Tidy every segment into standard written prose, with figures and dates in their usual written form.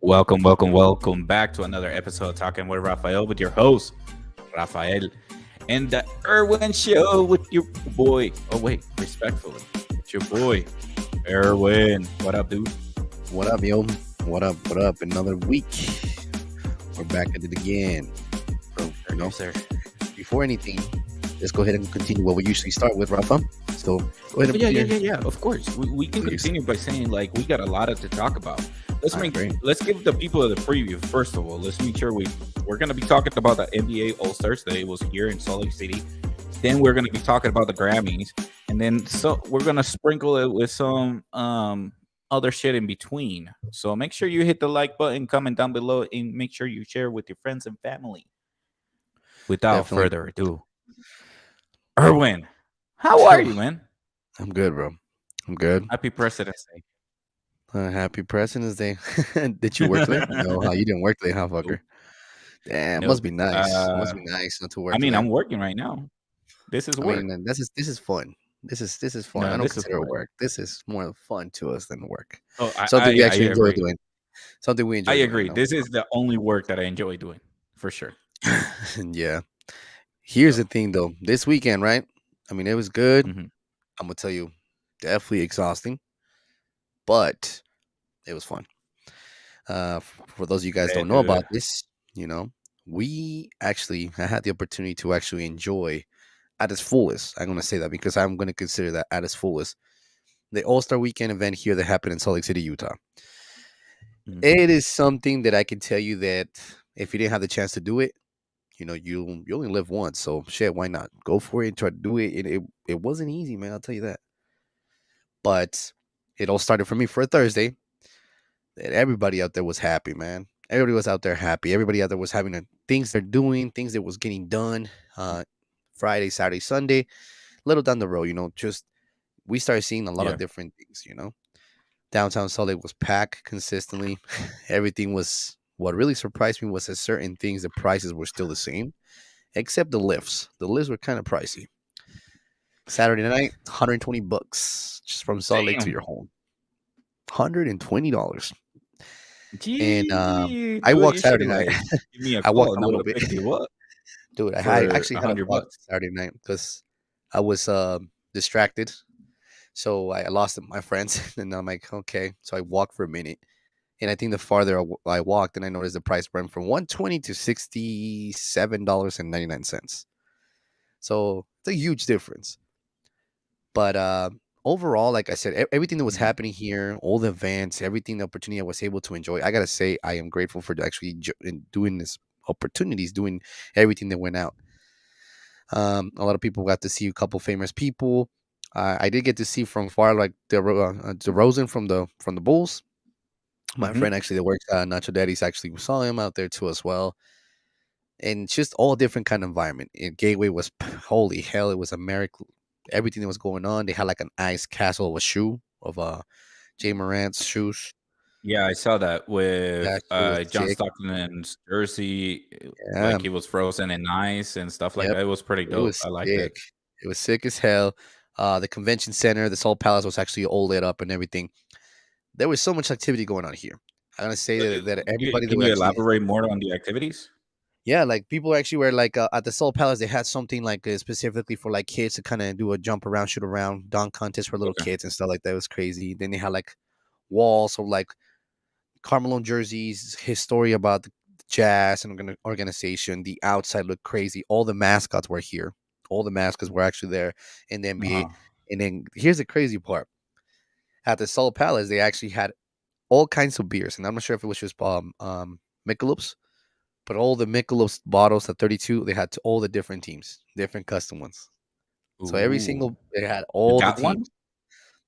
Welcome back to another episode of Talking with Rafael with your host, Rafael, and the Erwin Show with your boy. Oh, wait, respectfully, it's your boy, Erwin. What up, dude? What up, yo? What up? What up? Another week. We're back at it again. So, Yes, sir. before anything, let's go ahead and continue what we usually start with, Rafa. So, go ahead and Yeah. Of course, we can continue by saying like we got a lot to talk about. Let's give the people the preview first of all. Let's make sure we're gonna be talking about the NBA All Stars that it was here in Salt Lake City. Then we're gonna be talking about the Grammys, and then we're gonna sprinkle it with some other shit in between. So make sure you hit the like button, comment down below, and make sure you share with your friends and family. Without Definitely. further ado, Erwin, how are you, man? I'm good, bro. I'm good. Happy President's Day. Happy President's Day. Did you work today? No, you didn't work today, huh, fucker? Damn, must Nope. be nice. Must be nice not to work I mean, today. I'm working right now. This is I work. mean, this is fun. This is fun. No, I don't this is consider it work. work. This is more fun to us than work. Oh, Something we I actually enjoy agree. doing. Something we enjoy I doing. agree. This is the only work that I enjoy doing, for sure. Yeah. Here's So, the thing, though. This weekend, right? I mean, it was good. mhm. I'm gonna tell you, definitely exhausting, but it was fun. For those of you guys don't know about this, you know, I had the opportunity to actually enjoy at its fullest. I'm gonna say that because I'm gonna consider that at its fullest the All Star Weekend event here that happened in Salt Lake City, Utah. Mhm. It is something that I can tell you that if you didn't have the chance to do it, you only live once, so shit, why not go for it and try to do it? It wasn't easy, man. I'll tell you that. But it all started for me for a Thursday. And everybody out there was happy, man. Everybody was out there happy. Everybody out there was having things they're doing, things that was getting done. Friday, Saturday, Sunday, little down the road, just we started seeing a lot Yeah. of different things. Downtown Salt Lake was packed consistently. Everything was. What really surprised me was that certain things, the prices were still the same, except the lifts. The lifts were kind of pricey. Saturday night, $120 just from Salt Lake to Damn. your home. $120. And Gee, I dude, walked you should Saturday have night. like give me a I call walked and a I would little have bit, picked you up dude. I for actually a had a hundred walk bucks. Saturday night because I was distracted. So I lost my friends, and I'm like, okay. So I walked for a minute, and I think the farther I walked, and I noticed the price went from $120 to $67.99. So it's a huge difference. But overall, like I said, everything that was Mhm. happening here, all the events, everything, the opportunity I was able to enjoy, I gotta say, I am grateful for actually doing this opportunities, doing everything that went out. A lot of people got to see a couple famous people. I did get to see from far, like the Rosen from the Bulls. My Mhm. friend actually that works at Nacho Daddy's actually saw him out there too as well, and it's just all different kind of environment. And Gateway was holy hell, it was America. Everything that was going on, they had like an ice castle of a shoe of Jay Morant's shoes. Yeah, I saw that with That shit was John sick. Stockton's jersey, Yeah, like it was frozen in ice and stuff like yep, that. It was pretty it dope. was I liked it. sick. It was sick as hell. The convention center, the Salt Palace was actually all lit up and everything. There was so much activity going on here. I'm gonna say that everybody that Can was you actually, elaborate more on the activities? yeah, like people actually were like at the Salt Palace. They had something like specifically for like kids to kind of do a jump around, shoot around, dunk contest for little Okay. kids and stuff like that. It was crazy. Then they had like walls of like Carmelo jerseys, his story about the Jazz and organization. The outside looked crazy. All the mascots were here. All the mascots were actually there in the NBA. Uh-huh. And then here's the crazy part: at the Salt Palace, they actually had all kinds of beers, and I'm not sure if it was just Michelob's, but all the Michelob's bottles at 32, they had to all the different teams, different custom ones. So every Ooh. single they had You all the got one? teams.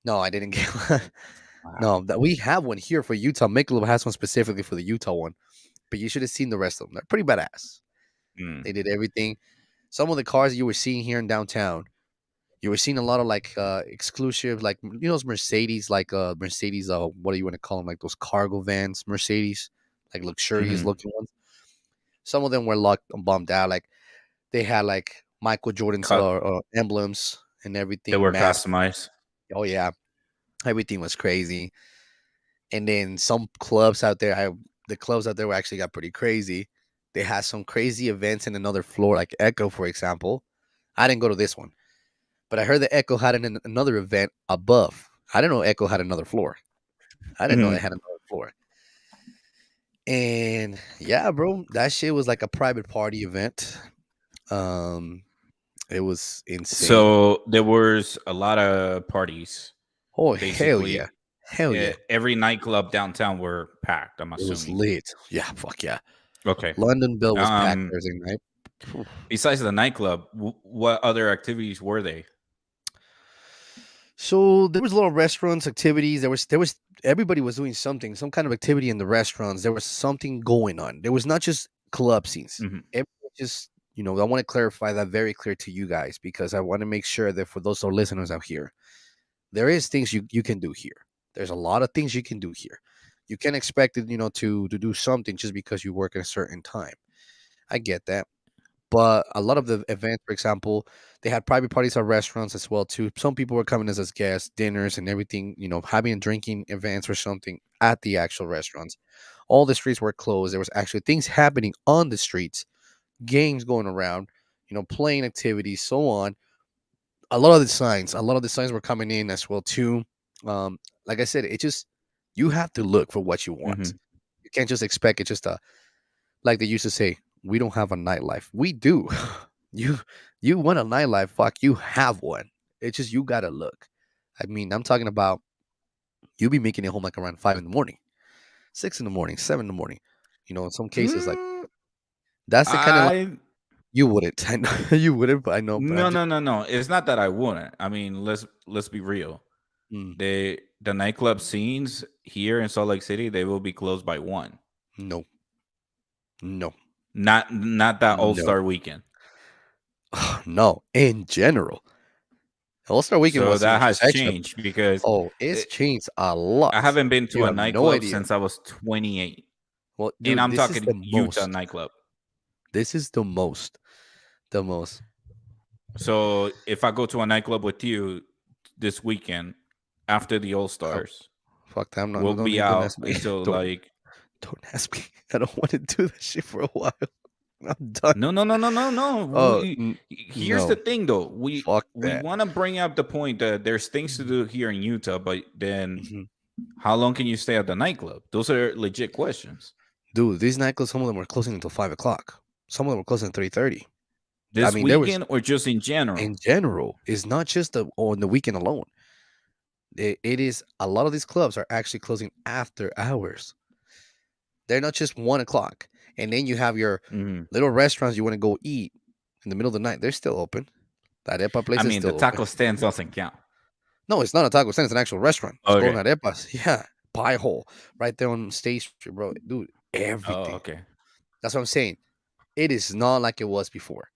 No, I didn't get one. Wow. No, that we have one here for Utah. Michelob has one specifically for the Utah one, but you should have seen the rest of them. They're pretty badass. Mm. They did everything. Some of the cars you were seeing here in downtown, you were seeing a lot of like exclusive, like those Mercedes, like Mercedes, what do you want to call them, like those cargo vans, Mercedes, like luxurious Mhm. looking ones. Some of them were locked and bombed out. Like they had like Michael Jordan's Cut. emblems and They everything. were Mask. customized. Oh yeah, everything was crazy. And then some clubs out there, the clubs out there were actually got pretty crazy. They had some crazy events in another floor, like Echo, for example. I didn't go to this one, but I heard that Echo had another event above. I didn't know Echo had another floor. I didn't know they Mhm. had another floor. And yeah, bro, that shit was like a private party event. Um, it was insane. So there was a lot of parties. Oh hell yeah, Basically, hell yeah, every nightclub downtown were packed. I'm it was assuming. lit. Yeah, fuck yeah. Okay. London Bill was packed Um. Thursday night. Phew. Besides the nightclub, what other activities were they? So there was a lot of restaurants activities. There was everybody was doing something, some kind of activity in the restaurants. There was something going on. There was not just club scenes. Hmm. Everyone just I want to clarify that very clear to you guys because I want to make sure that for those who are listeners out here, there is things you can do here. There's a lot of things you can do here. You can't expect it, to do something just because you work at a certain time. I get that. But a lot of the events, for example, they had private parties at restaurants as well too. Some people were coming as guests, dinners and everything, having drinking events or something at the actual restaurants. All the streets were closed. There was actually things happening on the streets, games going around, playing activities, so on. A lot of the signs were coming in as well too. Like I said, it just you have to look for what you want. Hmm. You can't just expect it just to like they used to say, we don't have a nightlife. We do. you you want a nightlife, fuck, you have one. It's just you gotta look. I mean, I'm talking about you be making it home like around 5 in the morning, 6 in the morning, 7 in the morning. In some cases, like Mm, that's the kind of life I you wouldn't. I know you wouldn't, but I know, but I'm no just no no no. It's not that I wouldn't. I mean, let's be real. mm, The nightclub scenes here in Salt Lake City, they will be closed by 1. no, no, Not that All no, Star weekend. no. In general, All Star Weekend So was an that has intersection. changed because Oh, it's it, changed a I lot. haven't been to You a have no nightclub idea. since I was 28, Well, and dude, I'm this is talking the Utah most. nightclub. This is the most. So if I go to a nightclub with you this weekend after the All Um, Stars, fuck that. I'm not. we'll be Don't out ask me. until Don't like don't ask me. I don't want to do that shit for a while. I'm done. no no no no no no. Oh Here's the no. thing though. Fuck We that. want to bring up the point that there's things to do here in Utah, but then Mhm. how long can you stay at the nightclub? Those are legit questions. Dude, these nightclubs, some of them were closing until 5 o'clock. Some of them were closing at 3:30. I This mean, there was weekend or just in general? in general. It's not just on the weekend alone. It is a lot of these clubs are actually closing after hours. They're not just 1 o'clock. And then you have your Mhm. little restaurants you want to go eat in the middle of the night. They're still open. That arepa I place is mean, the still open. taco stands doesn't count. No, it's not a taco stand. It's an actual restaurant. It's called Okay. an arepas. Yeah. Pie hole right there on State Street, bro. Dude, Oh, everything. okay. That's what I'm saying. It is not like it was before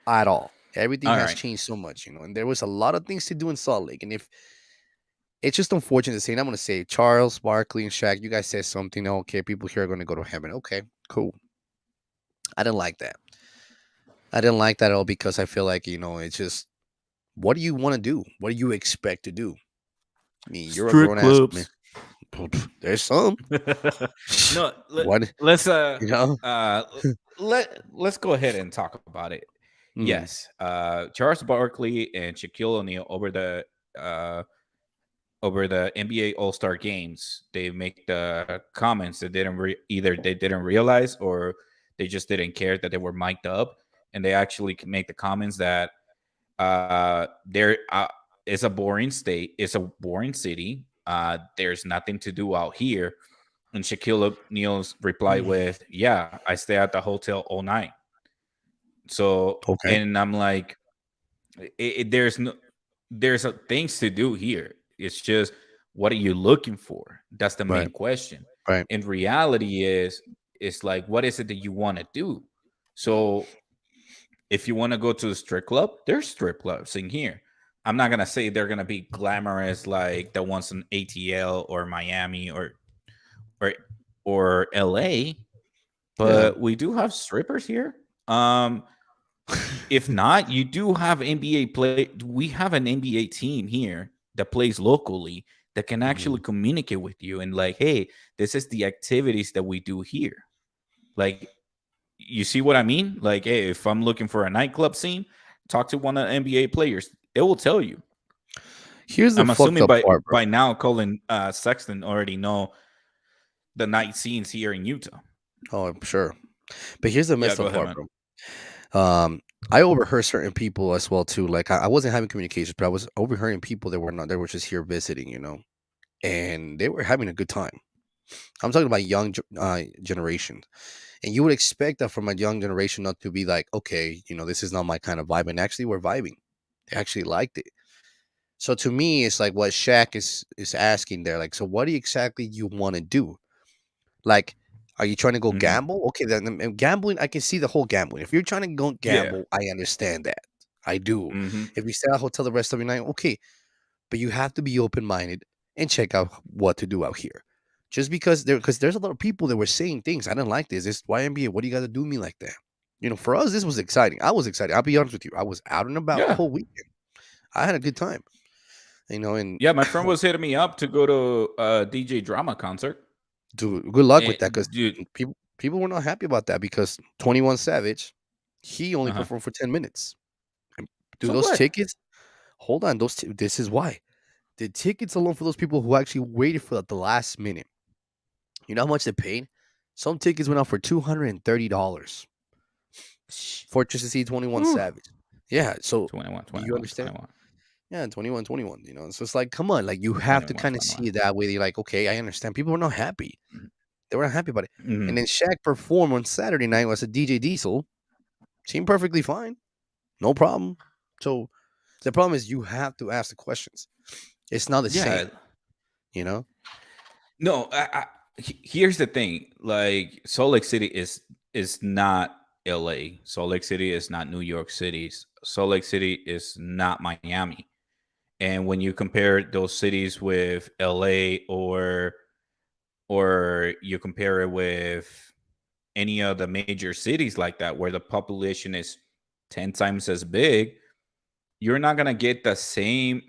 at all. Everything All has right. changed so much, and there was a lot of things to do in Salt Lake. And if it's just unfortunate to say, and I'm going to say, Charles, Barkley, and Shaq, you guys said something. Okay, people here are going to go to heaven. Okay, cool. I didn't like that. I didn't like that at all because I feel like, it's just, what do you want to do? What do you expect to do? I mean, you're a Strip grown ass man. clubs. There's some. No, What, let's you know? uh let's go ahead and talk about it. Mm, Yes, Charles Barkley and Shaquille O'Neal over the NBA All Star games, they make the comments that either they didn't realize or they just didn't care that they were mic'd up, and they actually make the comments that there is a boring state, it's a boring city. There's nothing to do out here. And Shaquille O'Neal's reply mm. with, "Yeah, I stay at the hotel all night." So, Okay. and I'm like, there's no, things to do here. It's just, what are you looking for? That's the Right. main question. Right. And reality is, it's like, what is it that you want to do? So, if you want to go to a strip club, there's strip clubs in here. I'm not gonna say they're gonna be glamorous like the ones in ATL or Miami or or LA, Yeah. but we do have strippers here. Um, if not, you do have NBA play. We have an NBA team here that plays locally that can Mhm. actually communicate with you and like, hey, this is the activities that we do here. Like, you see what I mean? Like, hey, if I'm looking for a nightclub scene, talk to one of the NBA players. It will tell you. Here's the I'm fucked assuming up by part, bro. by now Colin Sexton already know the night scenes here in Utah. Oh, I'm sure. But here's the Yeah, messed go up ahead, part, man. bro. I overheard certain people as well too. Like I wasn't having communications, but I was overhearing people that were not. They were just here visiting, and they were having a good time. I'm talking about young generation, and you would expect that from a young generation not to be like, okay, this is not my kind of vibe, and actually we're vibing. They actually liked it. So to me, it's like what Shaq is asking there. Like, so what do you exactly you want to do? Like, are you trying to go Hmm. gamble? Okay, then gambling, I can see the whole gambling. If you're trying to go Yeah. gamble, I understand that. I do. Hmm. If you stay at a hotel the rest of your night, okay, but you have to be open minded and check out what to do out here. Just because there's a lot of people that were saying things. I didn't like this. This YMBA. What do you got to do me like that? For us, this was exciting. I was excited. I'll be honest with you. I was out and about the Yeah. whole weekend. I had a good time. And Yeah, my friend was hitting me up to go to a DJ Drama concert. dude, good luck with And that because dude, people were not happy about that because 21 Savage, he only uh-huh. performed for 10 minutes. And dude, So those what? tickets, hold on, this is why. The tickets alone for those people who actually waited for the last minute. You know how much they paid? Some tickets went out for $230 for just to see 21 Whew. Savage. Yeah, so 21, do you 21, understand? 21, Yeah, 21, 21. So it's like, come on, like you have to 21, kind of 21. see it that way. You're like, okay, I understand. People were not happy. They were not happy about it. And Mm-hmm. then Shaq performed on Saturday night as a DJ Diesel. Seemed perfectly fine. No problem. So the problem is you have to ask the questions. It's not the Yeah. same, you know? No, here's the thing. Like, Salt Lake City is not LA. Salt Lake City is not New York City. Salt Lake City is not Miami. And when you compare those cities with LA, or you compare it with any of the major cities like that where the population is 10 times as big, you're not going to get the same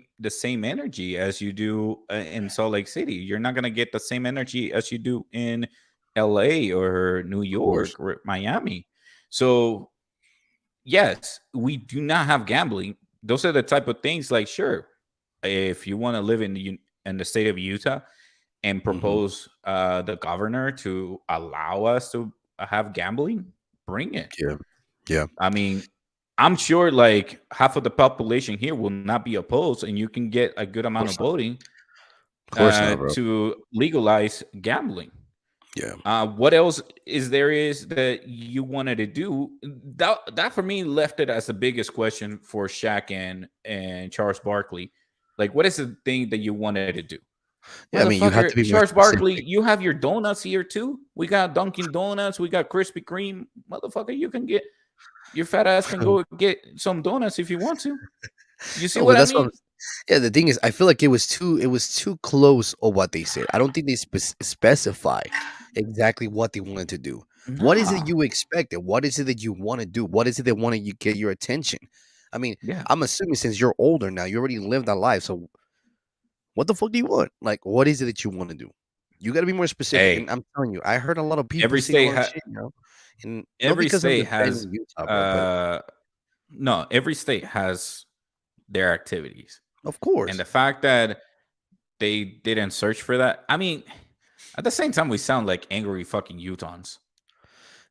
energy as you do in Salt Lake City. You're not going to get the same energy as you do in LA or New Of course. York or Miami. So yes, we do not have gambling. Those are the type of things, like, sure, if you want to live in the state of Utah and Hmm. propose the governor to allow us to have gambling, bring it. Yeah. Yeah. I mean, I'm sure like half of the population here will not be opposed, and you can get a good Of amount course of not. voting Of course not, bro. to legalize gambling. Yeah. What else is that you wanted to do? That for me left it as the biggest question for Shaq and Charles Barkley. Like, what is the thing that you wanted to do? Yeah. I mean, you have to Motherfucker, be more Charles Barkley, specific. you have your donuts here too. We got Dunkin' Donuts, we got Krispy Kreme. Motherfucker, you can get your fat ass can go get some donuts if you want to. You see No, what but I that's what mean? yeah, the thing is, I feel like it was too close of what they said. I don't think they specify exactly what they wanted to do. What is it Nah. you expected? What is it that you want to do? What is it that want to get your attention? I mean, Yeah. I'm assuming since you're older now, you already lived that life. So what the fuck do you want? Like, what is it that you want to do? You got to be more specific. Hey, And I'm telling you, I heard a lot of people every saying a state lot of ha- shit, and not every because I'm state has defending Utah, bro, but uh no, every state has their activities. of And course. the fact that they didn't search for that, I mean, at the same time we sound like angry fucking Utahns.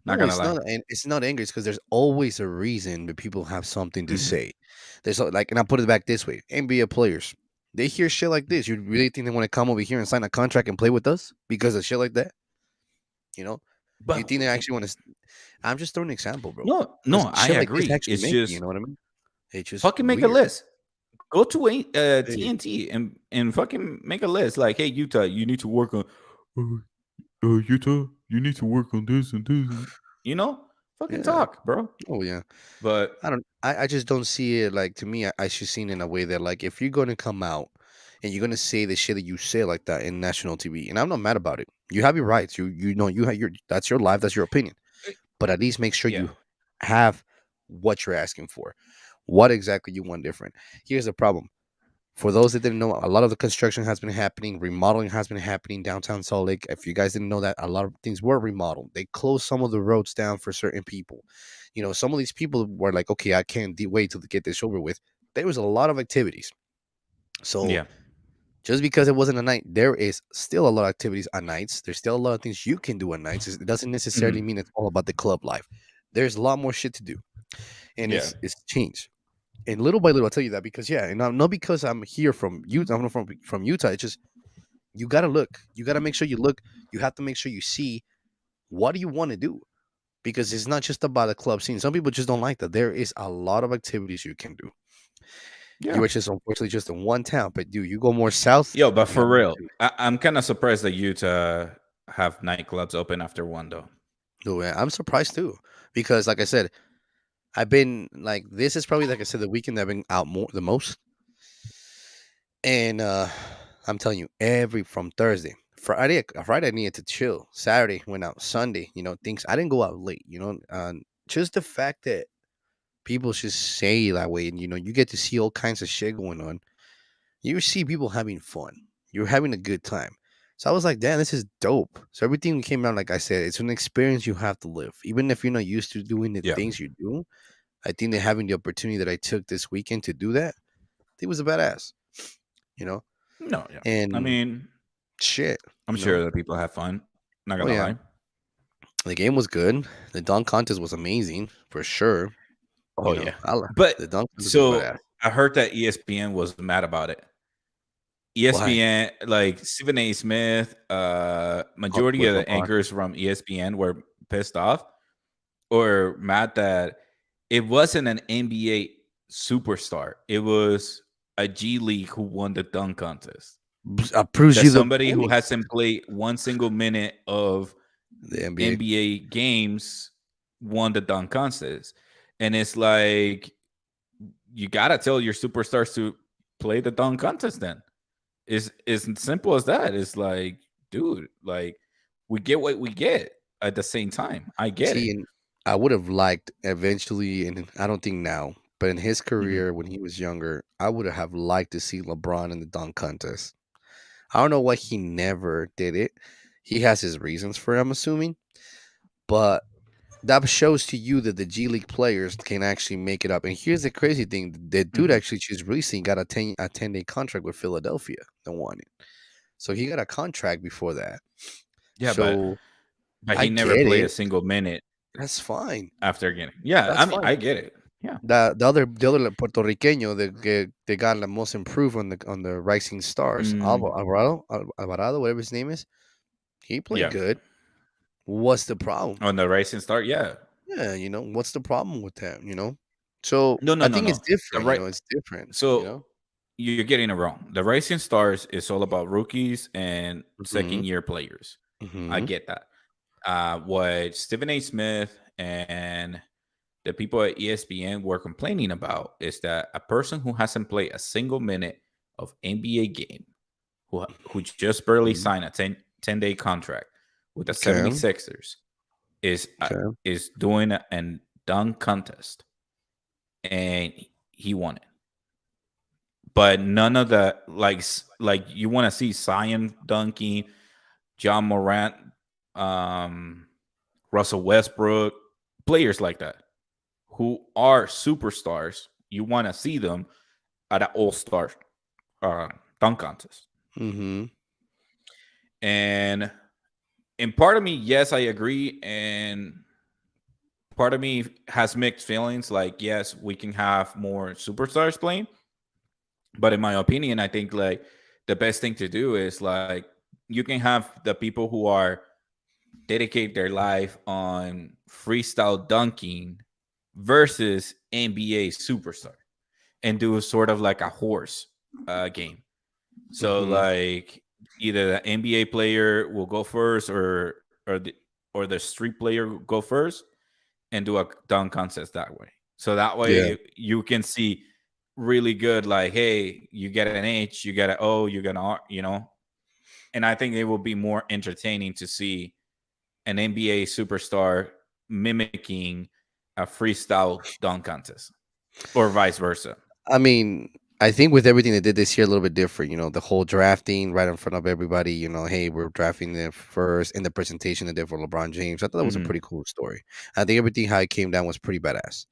Not No, gonna it's lie. not, and it's not anger. It's because there's always a reason that people have something to Mhm. say. Like, and I'll put it back this way: NBA players, they hear shit like this. You really think they want to come over here and sign a contract and play with us because of shit like that? You know? You But think they actually want to? I'm just throwing an example, bro. no, Because no, I shit like this agree. actually It's make you just know what I mean? It's just fucking make a weird. list. Go to Hey, TNT and fucking make a list. Like, hey, Utah, you need to work on. Utah, you need to work on this and this. You know, fucking yeah. talk, bro. Oh yeah. But I just don't see it like to me. I should see it in a way that like if you're gonna come out and you're gonna say the shit that you say like that in national TV, and I'm not mad about it. You have your rights. You know you have your that's your life. That's your opinion. But at least make sure yeah, you have what you're asking for. What exactly you want different. Here's the problem. For those that didn't know, a lot of the construction has been happening, remodeling has been happening downtown Salt Lake. If you guys didn't know that, a lot of things were remodeled. They closed some of the roads down for certain people. Some of these people were like, okay, I can't wait to get this over with. There was a lot of activities. So Yeah. just because it wasn't a night, there is still a lot of activities on nights. There's still a lot of things you can do on nights. It doesn't necessarily Mhm. mean it's all about the club life. There's a lot more shit to do, and Yeah. it's changed. And little by little, I'll tell you that because yeah, and not because I'm here from Utah. I'm not from Utah. It's just you gotta look. You gotta make sure you look. You have to make sure you see what do you want to do because it's not just about the club scene. Some people just don't like that. There is a lot of activities you can do. Yeah. You are just unfortunately just in one town, but dude, you go more south, Yo, but you got for more real, activities. I'm kind of surprised that Utah have nightclubs open after one though. No, man, I'm surprised too because, like I said, I've been like this is probably like I said the weekend I've been out more the most, and I'm telling you, every from Thursday, Friday I needed to chill. Saturday went out. Sunday, things I didn't go out late. Just the fact that people just say that way, and you get to see all kinds of shit going on. You see people having fun. You're having a good time. So I was like, damn, this is dope. So everything came out like I said, it's an experience you have to live, even if you're not used to doing the Yeah. things you do. I think that having the opportunity that I took this weekend to do that, it was a badass, you know. No, yeah. I And mean, shit, I'm sure that people have fun. Not Oh gonna yeah, lie. the game was good. The dunk contest was amazing for sure. Oh yeah. But The dunk contest was so badass. I heard that ESPN was mad about it. Why? ESPN, like Stephen A. Smith, majority With of the LeBron? anchors from ESPN were pissed off or mad that it wasn't an NBA superstar. It was a G League who won the dunk contest. Proves That you the somebody who point. hasn't played one single minute of The NBA. NBA games won the dunk contest. And it's like you gotta tell your superstars to play the dunk contest then. It's as simple as that. It's like, dude, like we get what we get at the same time. I get it. See, and I would have liked eventually, and I don't think now, but in his Mhm. career when he was younger, I would have liked to see LeBron in the dunk contest. I don't know why he never did it. He has his reasons for it, I'm assuming, but that shows to you that the G League players can actually make it up. And here's the crazy thing: the dude Mhm. actually just recently got a 10-day contract with Philadelphia. The one, so he got a contract before that. Yeah, So but I he never get played a it. single minute That's fine. after getting. Yeah, I That's mean, fine. I get it. Yeah. The other Puerto Riqueño that got the most improved on the Rising Stars, Mm, Alvarado, whatever his name is, he played yeah. good. What's the problem? On the racing start, yeah. Yeah, what's the problem with that? So No, no, I no, think it's no. The different. right. It's different. So you're getting it wrong. The Rising Stars is all about rookies and Hmm. second year players. I Hmm. get that. What Stephen A. Smith and the people at ESPN were complaining about is that a person who hasn't played a single minute of NBA game, who just barely Hmm. signed a 10-day contract with the Okay. 76ers, is uh, Okay. is doing a dunk contest, and he won it. But none of the like you want to see Zion dunking, John Morant, um, Russell Westbrook, players like that who are superstars. You want to see them at an All Star uh, dunk contest, Hmm. and part of me, yes, I agree, and part of me has mixed feelings. Like, yes, we can have more superstars playing, but in my opinion, I think like the best thing to do is like you can have the people who are dedicate their life on freestyle dunking versus NBA superstar and do sort of like a horse game. So Hmm. like either the NBA player will go first or the street player will go first and do a dunk contest that way. So that Yeah. way you can see really good like hey, you get an H, you get an O, you get an R, and I think it will be more entertaining to see an NBA superstar mimicking a freestyle dunk contest or vice versa. I mean, I think with everything they did this year, a little bit different. The whole drafting right in front of everybody. Hey, we're drafting them first, and the presentation they did for LeBron James. I thought that was a Hmm. pretty cool story. I think everything how it came down was pretty badass.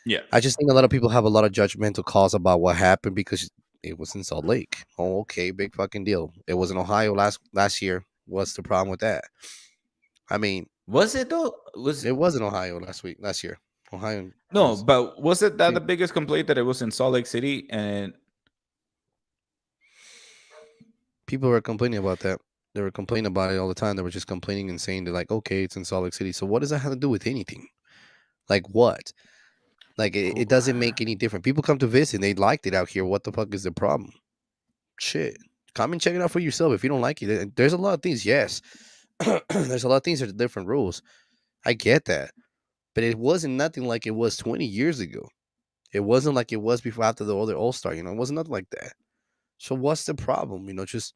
Yeah. I just think a lot of people have a lot of judgmental calls about what happened because it was in Salt Lake. Oh, okay, big fucking deal. It was in Ohio last year. What's the problem with that? I mean, Was it though? Was it was in Ohio last year. Ohio no, was. but was it that See, the biggest complaint that it was in Salt Lake City? And people were complaining about that. They were complaining about it all the time. They were just complaining and saying they're like, okay, it's in Salt Lake City. So what does that have to do with anything? Like what? Like it who- doesn't make any difference. People come to visit and they liked it out here. What the fuck is the problem? Shit. Come and check it out for yourself. If you don't like it, there's a lot of things. Yes, there's a lot of things that are different rules. I get that, but it wasn't nothing like it was 20 years ago. It wasn't like it was before after the other All Star. It wasn't nothing like that. So what's the problem? Just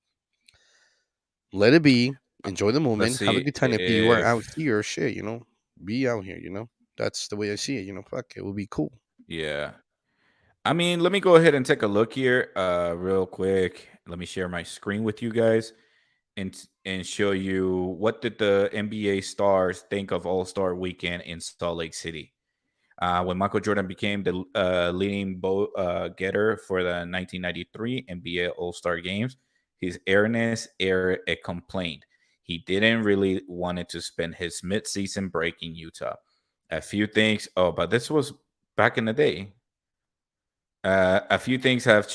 let it be. Enjoy the let's moment. Have a see good time. If you are out if here, shit, be out here. That's the way I see it. Fuck, it will be cool. yeah. I mean, let me go ahead and take a look here, real quick. Let me share my screen with you guys and show you what did the NBA stars think of All Star Weekend in Salt Lake City. When Michael Jordan became the leading getter for the 1993 NBA All Star Games, his airness aired a complaint. He didn't really wanted to spend his midseason break in Utah. A few things. Oh, but this was back in the day. A few things have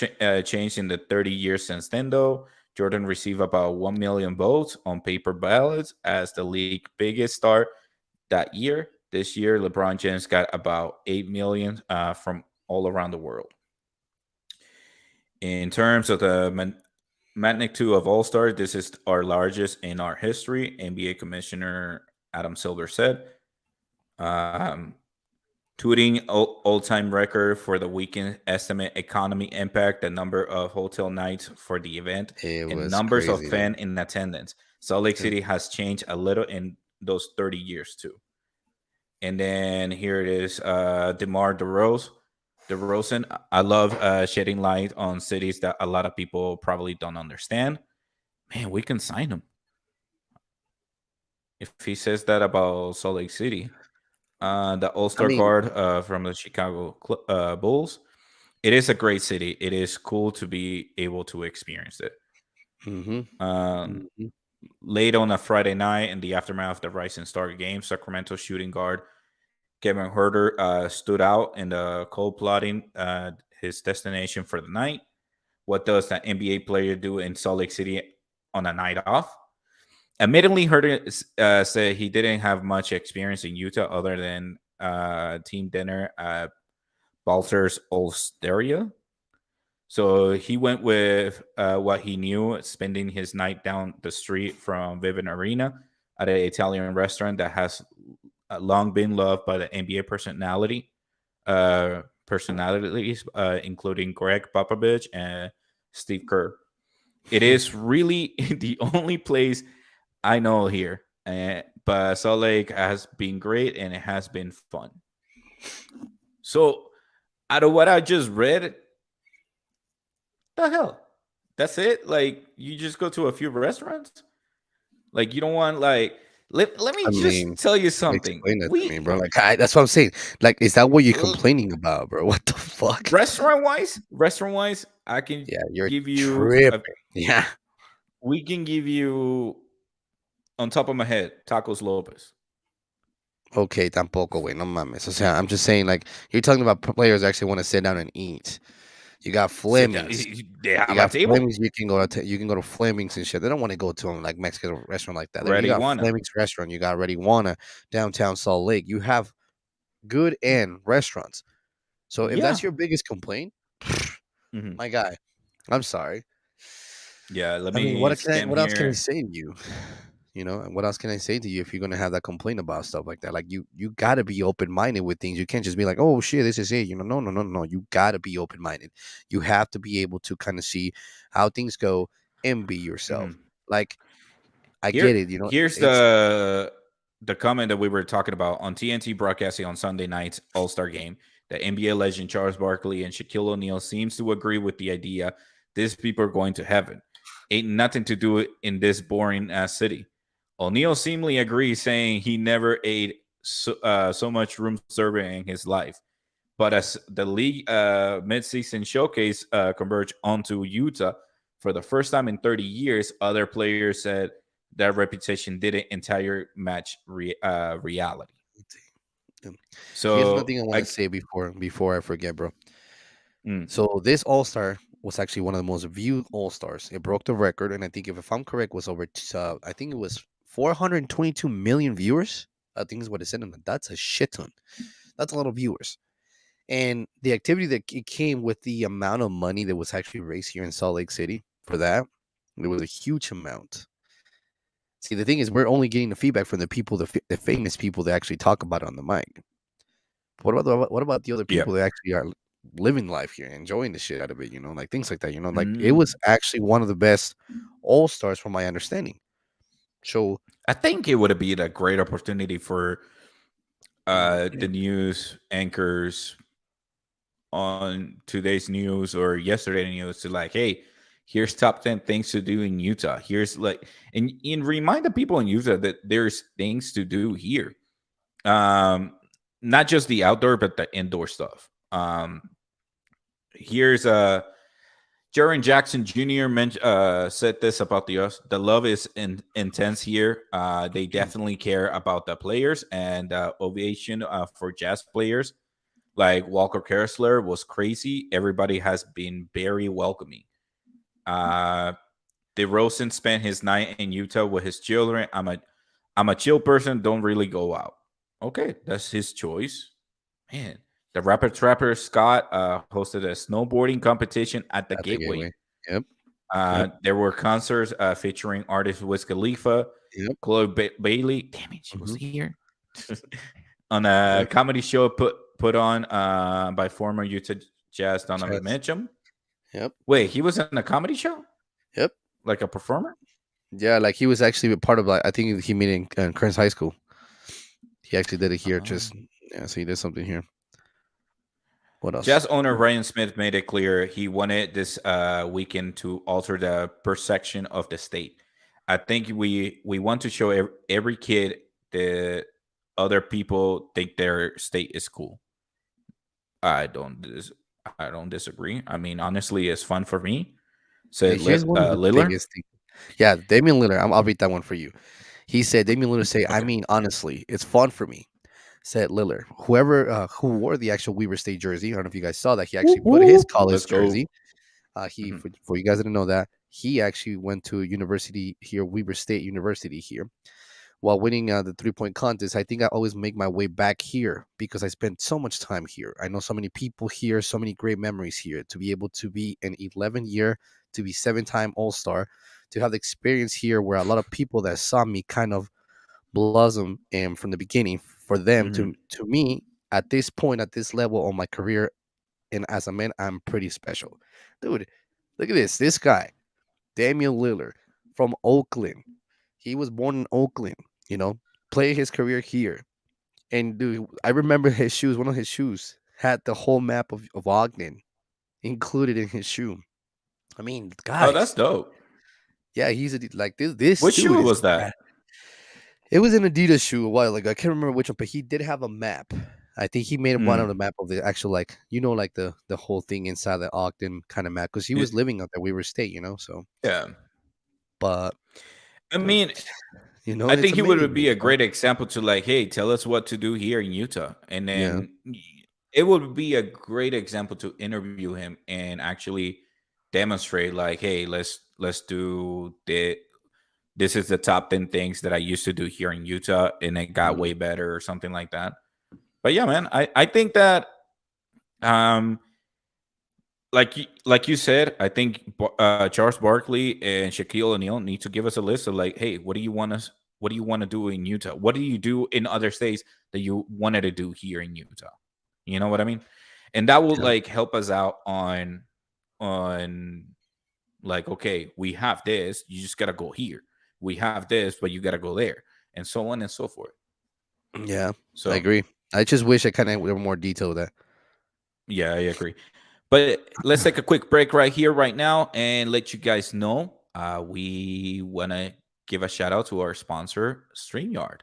changed in the 30 years since then, though. Jordan received about 1 million votes on paper ballots as the league biggest star that year. This year, LeBron James got about 8 million from all around the world. In terms of the magnitude of All Stars, this is our largest in our history, NBA Commissioner Adam Silver said. Um, Tweeting all-time record for the weekend, estimate economy impact, the number of hotel nights for the event, It and was numbers of crazy, fans dude. in attendance. Salt Lake And City has changed a little in those 30 years too. And then here it is, DeMar DeRozan. I love shedding light on cities that a lot of people probably don't understand. Man, we can sign him if he says that about Salt Lake City. The All I Star mean, card from the Chicago Bulls. It is a great city. It is cool to be able to experience it. mm-hmm, Um, mm-hmm. Late on a Friday night in the aftermath of the Rising Star game, Sacramento shooting guard Kevin Herter stood out in the cold plotting his destination for the night. What does an NBA player do in Salt Lake City on a night off? Admittedly, Herter said he didn't have much experience in Utah other than team dinner at Balter's Osteria. So he went with what he knew, spending his night down the street from Vivint Arena at an Italian restaurant that has long been loved by the NBA personalities, including Greg Popovich and Steve Kerr. It is really the only place I know here, but Salt Lake has been great and it has been fun. So, out of what I just read, the hell, that's it. Like you just go to a few restaurants. Like you don't want like let me I mean, just tell you something. explain that to me, We bro. Like, that's what I'm saying. Like, is that what you're complaining about, bro? What the fuck? restaurant wise, I can Yeah, you're give you tripping. Yeah. we can give you on top of my head tacos Lopez. Okay, tampoco, güey. No mames. O sea, I'm just saying, like, you're talking about players that actually want to sit down and eat. You got Sit down. Flemings. They You have a got table. Flemings. You can go to Flemings and shit. They don't want to go to like Mexican restaurant like that. You Ready got wanna. Flemings restaurant. You got Ready Wanna downtown Salt Lake. You have good end restaurants. So if Yeah. that's your biggest complaint, Hmm. my guy, I'm sorry. Yeah. Let I mean, me what can I? scan What else can I here. say to you? And what else can I say to you if you're gonna have that complaint about stuff like that? Like you gotta be open minded with things. You can't just be like, oh shit, this is it. No, no, no, no. You gotta be open minded. You have to be able to kind of see how things go and be yourself. Hmm. Like I Here, get it. here's It's the comment that we were talking about on TNT broadcasting on Sunday night's All Star game. The NBA legend Charles Barkley and Shaquille O'Neal seems to agree with the idea these people are going to heaven. Ain't nothing to do in this boring ass city. O'Neal seemingly agrees, saying he never ate so much room serving in his life. But as the league midseason showcase converged onto Utah for the first time in 30 years, other players said that reputation didn't entire match reality. Um, Here's another So thing I want to I say before I forget, bro. mm, So this All Star was actually one of the most viewed All Stars. It broke the record, and I think if I'm correct, was over. I think it was 422 million viewers. I think is what it said. And that's a shit ton. That's a lot of viewers. And the activity that it came with the amount of money that was actually raised here in Salt Lake City for that, it was a huge amount. See, the thing is, we're only getting the feedback from the people, the famous people that actually talk about it on the mic. What about the other yeah. people that actually are living life here, enjoying the shit out of it? Like things like that. Like it was Mm. actually one of the best All Stars, from my understanding. So I think it would be a great opportunity for yeah, the news anchors on today's news or yesterday news to like, hey, here's top 10 things to do in Utah. Here's like, and remind the people in Utah that there's things to do here. Um, Not just the outdoor, but the indoor stuff. Here's Jaron Jackson Jr. Said this about the US. The love is intense here. They definitely care about the players and ovation for Jazz players. Like Walker Kessler was crazy. Everybody has been very welcoming. Uh, DeRozan spent his night in Utah with his children. I'm a chill person. Don't really go out. Okay, that's his choice. Man, the rapper trapper Scott hosted a snowboarding competition at the at the Gateway. gateway. Yep, yep, There were concerts featuring artists Wiz Khalifa, yep. Chloe Bailey. Damn it, she was Hmm. here. On a Yep, comedy show put on by former Utah Jazz Donovan chess. Mitchum. Yep, Wait, he was in a comedy show, yep. like a performer. Yeah, like he was actually a part of, like, I think he made it in Kearns High School. He actually did it here. Oh. Just yeah, so he did something here. What else? Jazz owner Ryan Smith made it clear he wanted this weekend to alter the perception of the state. I think we want to show every kid that other people think their state is cool. I don't I don't disagree. I mean, honestly, it's fun for me. Said Here's one of the Lillard. biggest things. Yeah, Damian Lillard. I'll read that one for you. He said, Damian Lillard say, I Okay. mean, honestly, it's fun for me. Said Lillard. Whoever who wore the actual Weber State jersey, I don't know if you guys saw that. He actually put his Woo-hoo. college Let's go. jersey. He Mhm. for you guys that didn't know that, he actually went to university here, Weber State University here, while winning the 3-point contest. I think I always make my way back here because I spent so much time here. I know so many people here, so many great memories here. To be able to be an 11 year, to be 7-time All Star, to have the experience here where a lot of people that saw me kind of blossom and from the beginning, for them Mhm. to me at this point, at this level on my career, and as a man, I'm pretty special, dude. Look at this guy, Damian Lillard from Oakland. He was born in Oakland, you know, played his career here. And dude, I remember his shoes, one of his shoes had the whole map of Ogden included in his shoe. I mean, Oh, that's guys, dope. yeah, he's like this What dude shoe is was that? it was an Adidas shoe a while ago. I can't remember which one, but he did have a map. I think he made one on Mm. the map of the actual, like, like the whole thing inside the Ogden kind of map, because he was It- living out there, Weaver State, so yeah. but I dude, mean, I it's think he would amazing, be a great example to like, hey, tell us what to do here in Utah, and Yeah. then it would be a great example to interview him and actually demonstrate, like, hey, let's do the this is the top 10 things that I used to do here in Utah, and it got Mhm. way better or something like that. But yeah, man, I think that um like you said, I think Charles Barkley and Shaquille O'Neal need to give us a list of like, hey, what do you want to do in Utah? What do you do in other states that you wanted to do here in Utah? You know what I mean? And that will Yeah. like help us out on like, okay, we have this, you just gotta go here. We have this, but you gotta go there, and so on and so forth. Yeah, I So agree. I just wish I kind of were more detailed with that. Yeah, I agree. But let's take a quick break right here, right now, and let you guys know we want to give a shout out to our sponsor, StreamYard.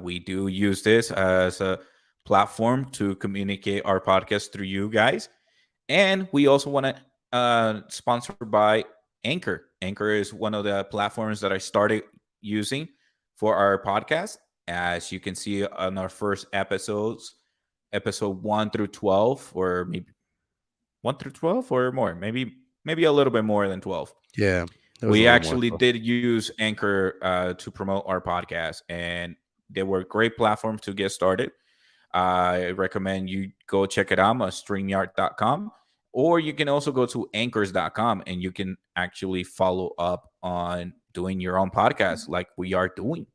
We do use this as a platform to communicate our podcast through you guys. And we also want to sponsor by Anchor. Anchor is one of the platforms that I started using for our podcast. As you can see on our first episodes, episode 1 through 12, or maybe 1 through 12 or more, maybe a little bit more than 12. Yeah, there was a We little more. actually So. did use Anchor to promote our podcast, and they were great platforms to get started. I recommend you go check it out on streamyard.com, or you can also go to anchors.com and you can actually follow up on doing your own podcast like we are doing.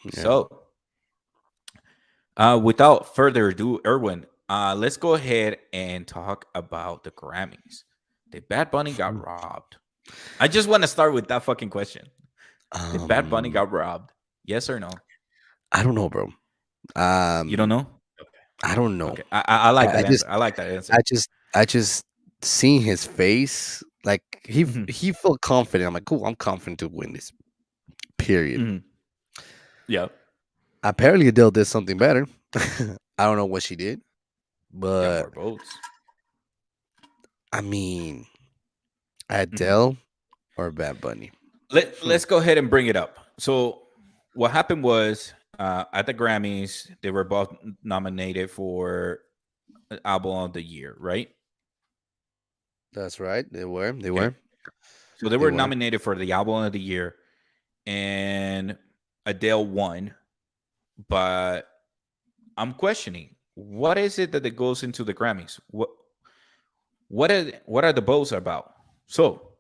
Yeah. So, without further ado, Erwin, let's go ahead and talk about the Grammys. Did Bad Bunny got robbed? I just want to start with that fucking question. Did Bad Bunny Um, got robbed? Yes or no? I don't know, bro. You don't Um, know? I don't know. Okay. I like I that just, answer. I like that answer. I just seeing his face, like Mhm. he felt confident. I'm like, cool, I'm confident to win this. Period. Mhm. Yeah. Apparently, Adele did something better. I don't know what she did, Got but more votes. I mean, Mhm. Adele or Bad Bunny. Hmm, Let's go ahead and bring it up. So, what happened was at the Grammys, they were both nominated for album of the year, right? that's right. They were. They Okay. were. So they They were were. nominated for the album of the year, and Adele won. But I'm questioning what is it that goes into the Grammys? What are the votes about? So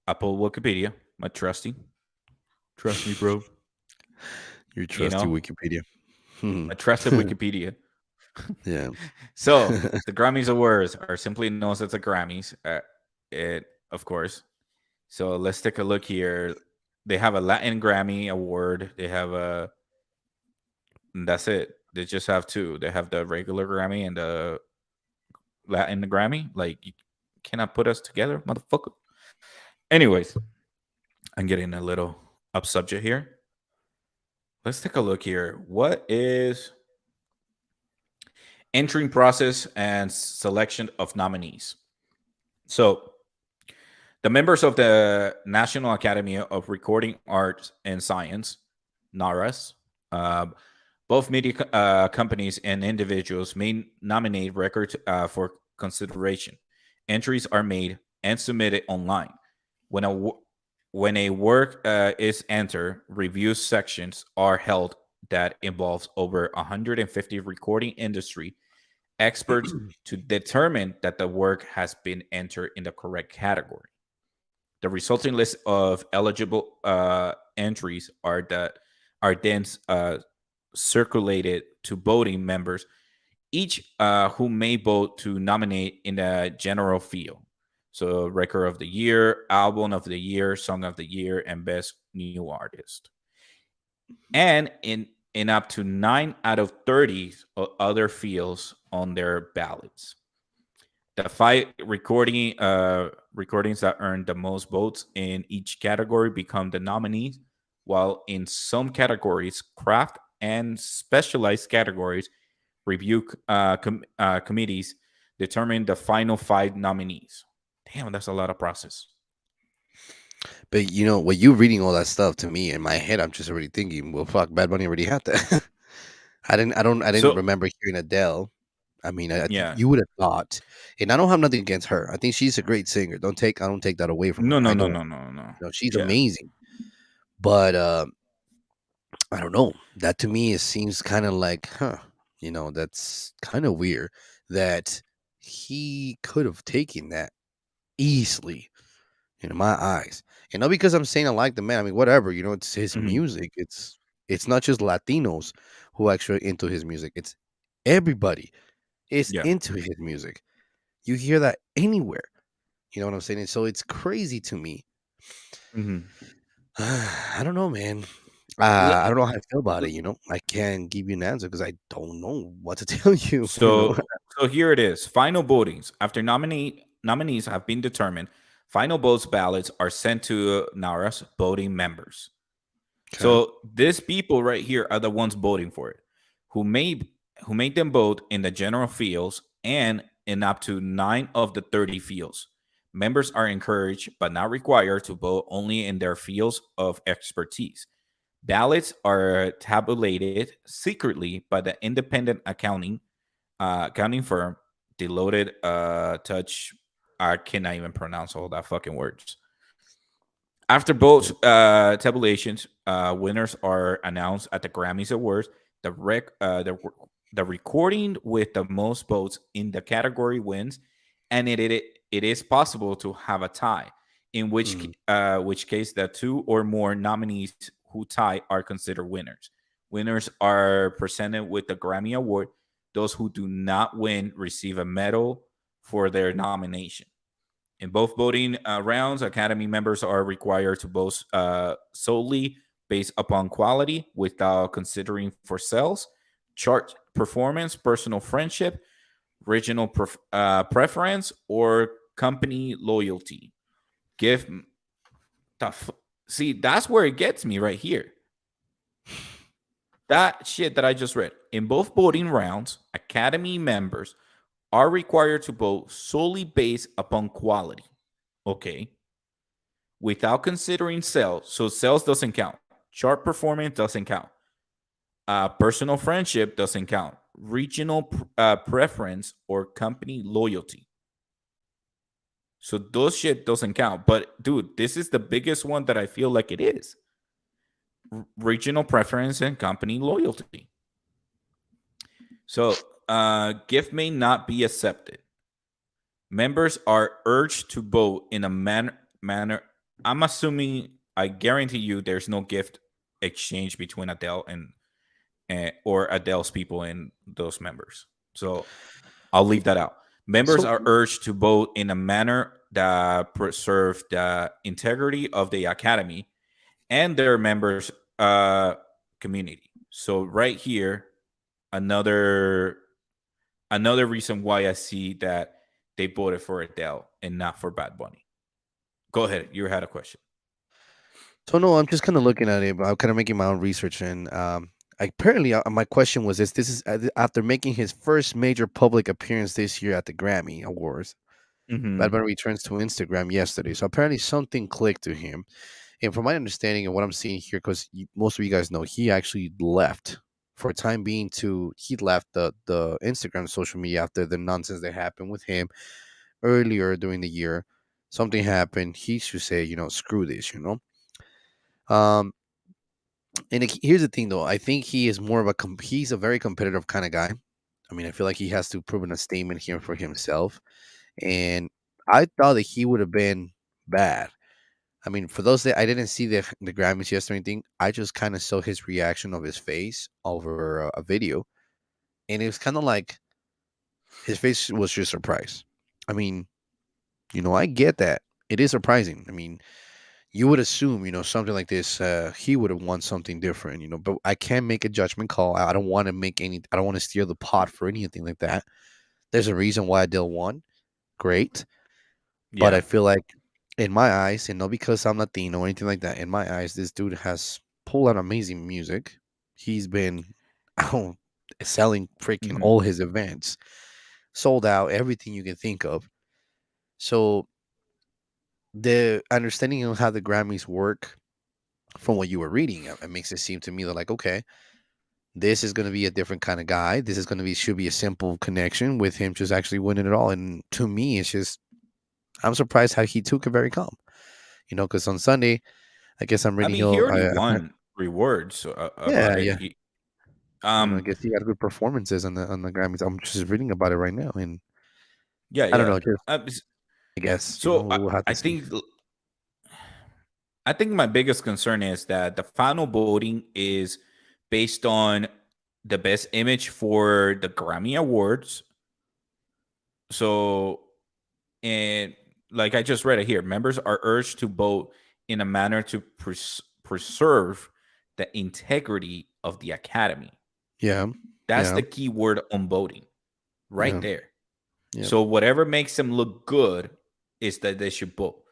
I pulled Wikipedia, my trust me, bro. Your You trusty know, Wikipedia. Hmm. my trusted Wikipedia. Yeah. So the Grammys awards are simply known as the Grammys. It, of course. So let's take a look here. They have a Latin Grammy award. They have a, and that's it. They just have two. They have the regular Grammy and the Latin Grammy. Like, you cannot put us together, motherfucker. Anyways, I'm getting a little up subject here. Let's take a look here. What is entering process and selection of nominees? So, the members of the National Academy of Recording Arts and Science, NARAS, uh, both media companies and individuals may nominate records for consideration. Entries are made and submitted online. When a when a work is entered, review sections are held that involves over 150 recording industry experts to determine that the work has been entered in the correct category. The resulting list of eligible entries are then circulated to voting members, each who may vote to nominate in a general field. So, record of the year, album of the year, song of the year, and best new artist. And in up to 9 out of 30 other fields on their ballots. The five recordings that earn the most votes in each category become the nominees, while in some categories, craft and specialized categories, review committees determine the final five nominees. Damn, that's a lot of process. But you know, when you reading all that stuff to me in my head, I'm just already thinking, well, fuck, Bad Bunny already had that. I didn't So remember hearing Adele. I mean, yeah, you would have thought, and I don't have nothing against her. I think she's a great singer. I don't take that away from no, her. no, I no, don't. no, no, no. You know, she's Yeah. amazing. But I don't know. That to me, it seems kind of like, huh? You know, that's kind of weird that he could have taken that easily. In my eyes, and not because I'm saying I like the man. I mean, whatever. You know, it's his Hmm. music. It's not just Latinos who actually into his music. It's everybody is Yeah. into his music. You hear that anywhere. You know what I'm saying? And so it's crazy to me. Hmm. I don't know, man. I don't know how I feel about it. You know, I can't give you an answer because I don't know what to tell you. You So know, So here it is. Final votings. After nominees have been determined, final votes ballots are sent to NARA's voting members. Okay. So these people right here are the ones voting for it, who made them vote in the general fields and in up to 9 of the 30 fields. Members are encouraged but not required to vote only in their fields of expertise. Ballots are tabulated secretly by the independent accounting firm Deloitte Touch. I cannot even pronounce all that fucking words. After both tabulations, winners are announced at the Grammys Awards. The recording with the most votes in the category wins, and it is possible to have a tie, in Mm. which case the two or more nominees who tie are considered winners. Winners are presented with the Grammy Award. Those who do not win receive a medal for their nomination. In both voting rounds, Academy members are required to vote solely based upon quality without considering for sales, chart performance, personal friendship, regional preference, or company loyalty. Give See, that's where it gets me right here. That shit that I just read. In both voting rounds, Academy members are required to vote solely based upon quality. Okay. Without considering sales. So sales doesn't count. Chart performance doesn't count. Personal friendship doesn't count. Regional preference or company loyalty. So those shit doesn't count. But dude, this is the biggest one that I feel like it is. Regional preference and company loyalty. So gift may not be accepted. Members are urged to vote in a manner. I'm assuming, I guarantee you, there's no gift exchange between Adele and or Adele's people and those members. So I'll leave that out. Members So are urged to vote in a manner that preserve the integrity of the academy and their members' community. So right here, another reason why I see that they voted for Adele and not for Bad Bunny. Go ahead. You had a question. so no, I'm just kind of looking at it, but I'm kind of making my own research, and apparently, my question was this: this is after making his first major public appearance this year at the Grammy Awards. Bad Mm-hmm. Bunny returns to Instagram yesterday, so apparently something clicked to him. And from my understanding and what I'm seeing here, because most of you guys know, he actually left for a time being. He left the Instagram social media after the nonsense that happened with him earlier during the year. Something happened. He should say, screw this. Um, and here's the thing, though. I think he is more of he's a very competitive kind of guy. I mean, I feel like he has to prove a statement here for himself. And I thought that he would have been bad. I mean, for those that I didn't see the Grammys yesterday or anything, I just kind of saw his reaction of his face over a video, and it was kind of like his face was just surprised. I mean, I get that it is surprising. I mean, you would assume, something like this, he would have won something different, but I can't make a judgment call. I don't want to I don't want to steer the pot for anything like that. There's a reason why Adele won. Great. But I Yeah. feel like, in my eyes, and not because I'm Latino or anything like that, in my eyes, this dude has pulled out amazing music. He's been oh, selling freaking Mm-hmm. all his events, sold out everything you can think of. So the understanding of how the Grammys work, from what you were reading, it makes it seem to me that, like, okay, this is going to be a different kind of guy. This is going to be should be a simple connection with him just actually winning it all. And to me, it's just I'm surprised how he took it very calm. Because on Sunday, I guess I'm I reading mean, he he'll already won rewards about yeah, it. yeah. I Um, guess he got good performances on the Grammys. I'm just reading about it right now, and yeah, I don't yeah. know, just Uh, I guess, so we'll have I to see. think my biggest concern is that the final voting is based on the best image for the Grammy Awards. So, and like I just read it here, members are urged to vote in a manner to preserve the integrity of the academy. Yeah, That's yeah. the key word on voting. right Yeah. there. Yep. So whatever makes them look good is that they should vote.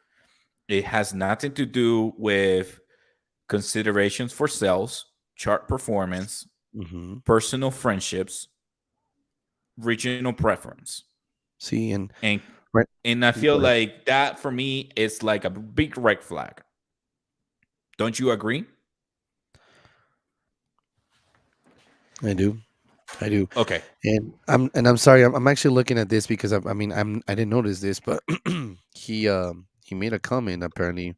It has nothing to do with considerations for sales, chart performance, Hmm. personal friendships, regional preference. See, and And right. and I feel Go ahead. like that for me is like a big red flag. Don't you agree? I do. I do. Okay. And I'm sorry. I'm actually looking at this because I mean I didn't notice this, but he made a comment. Apparently,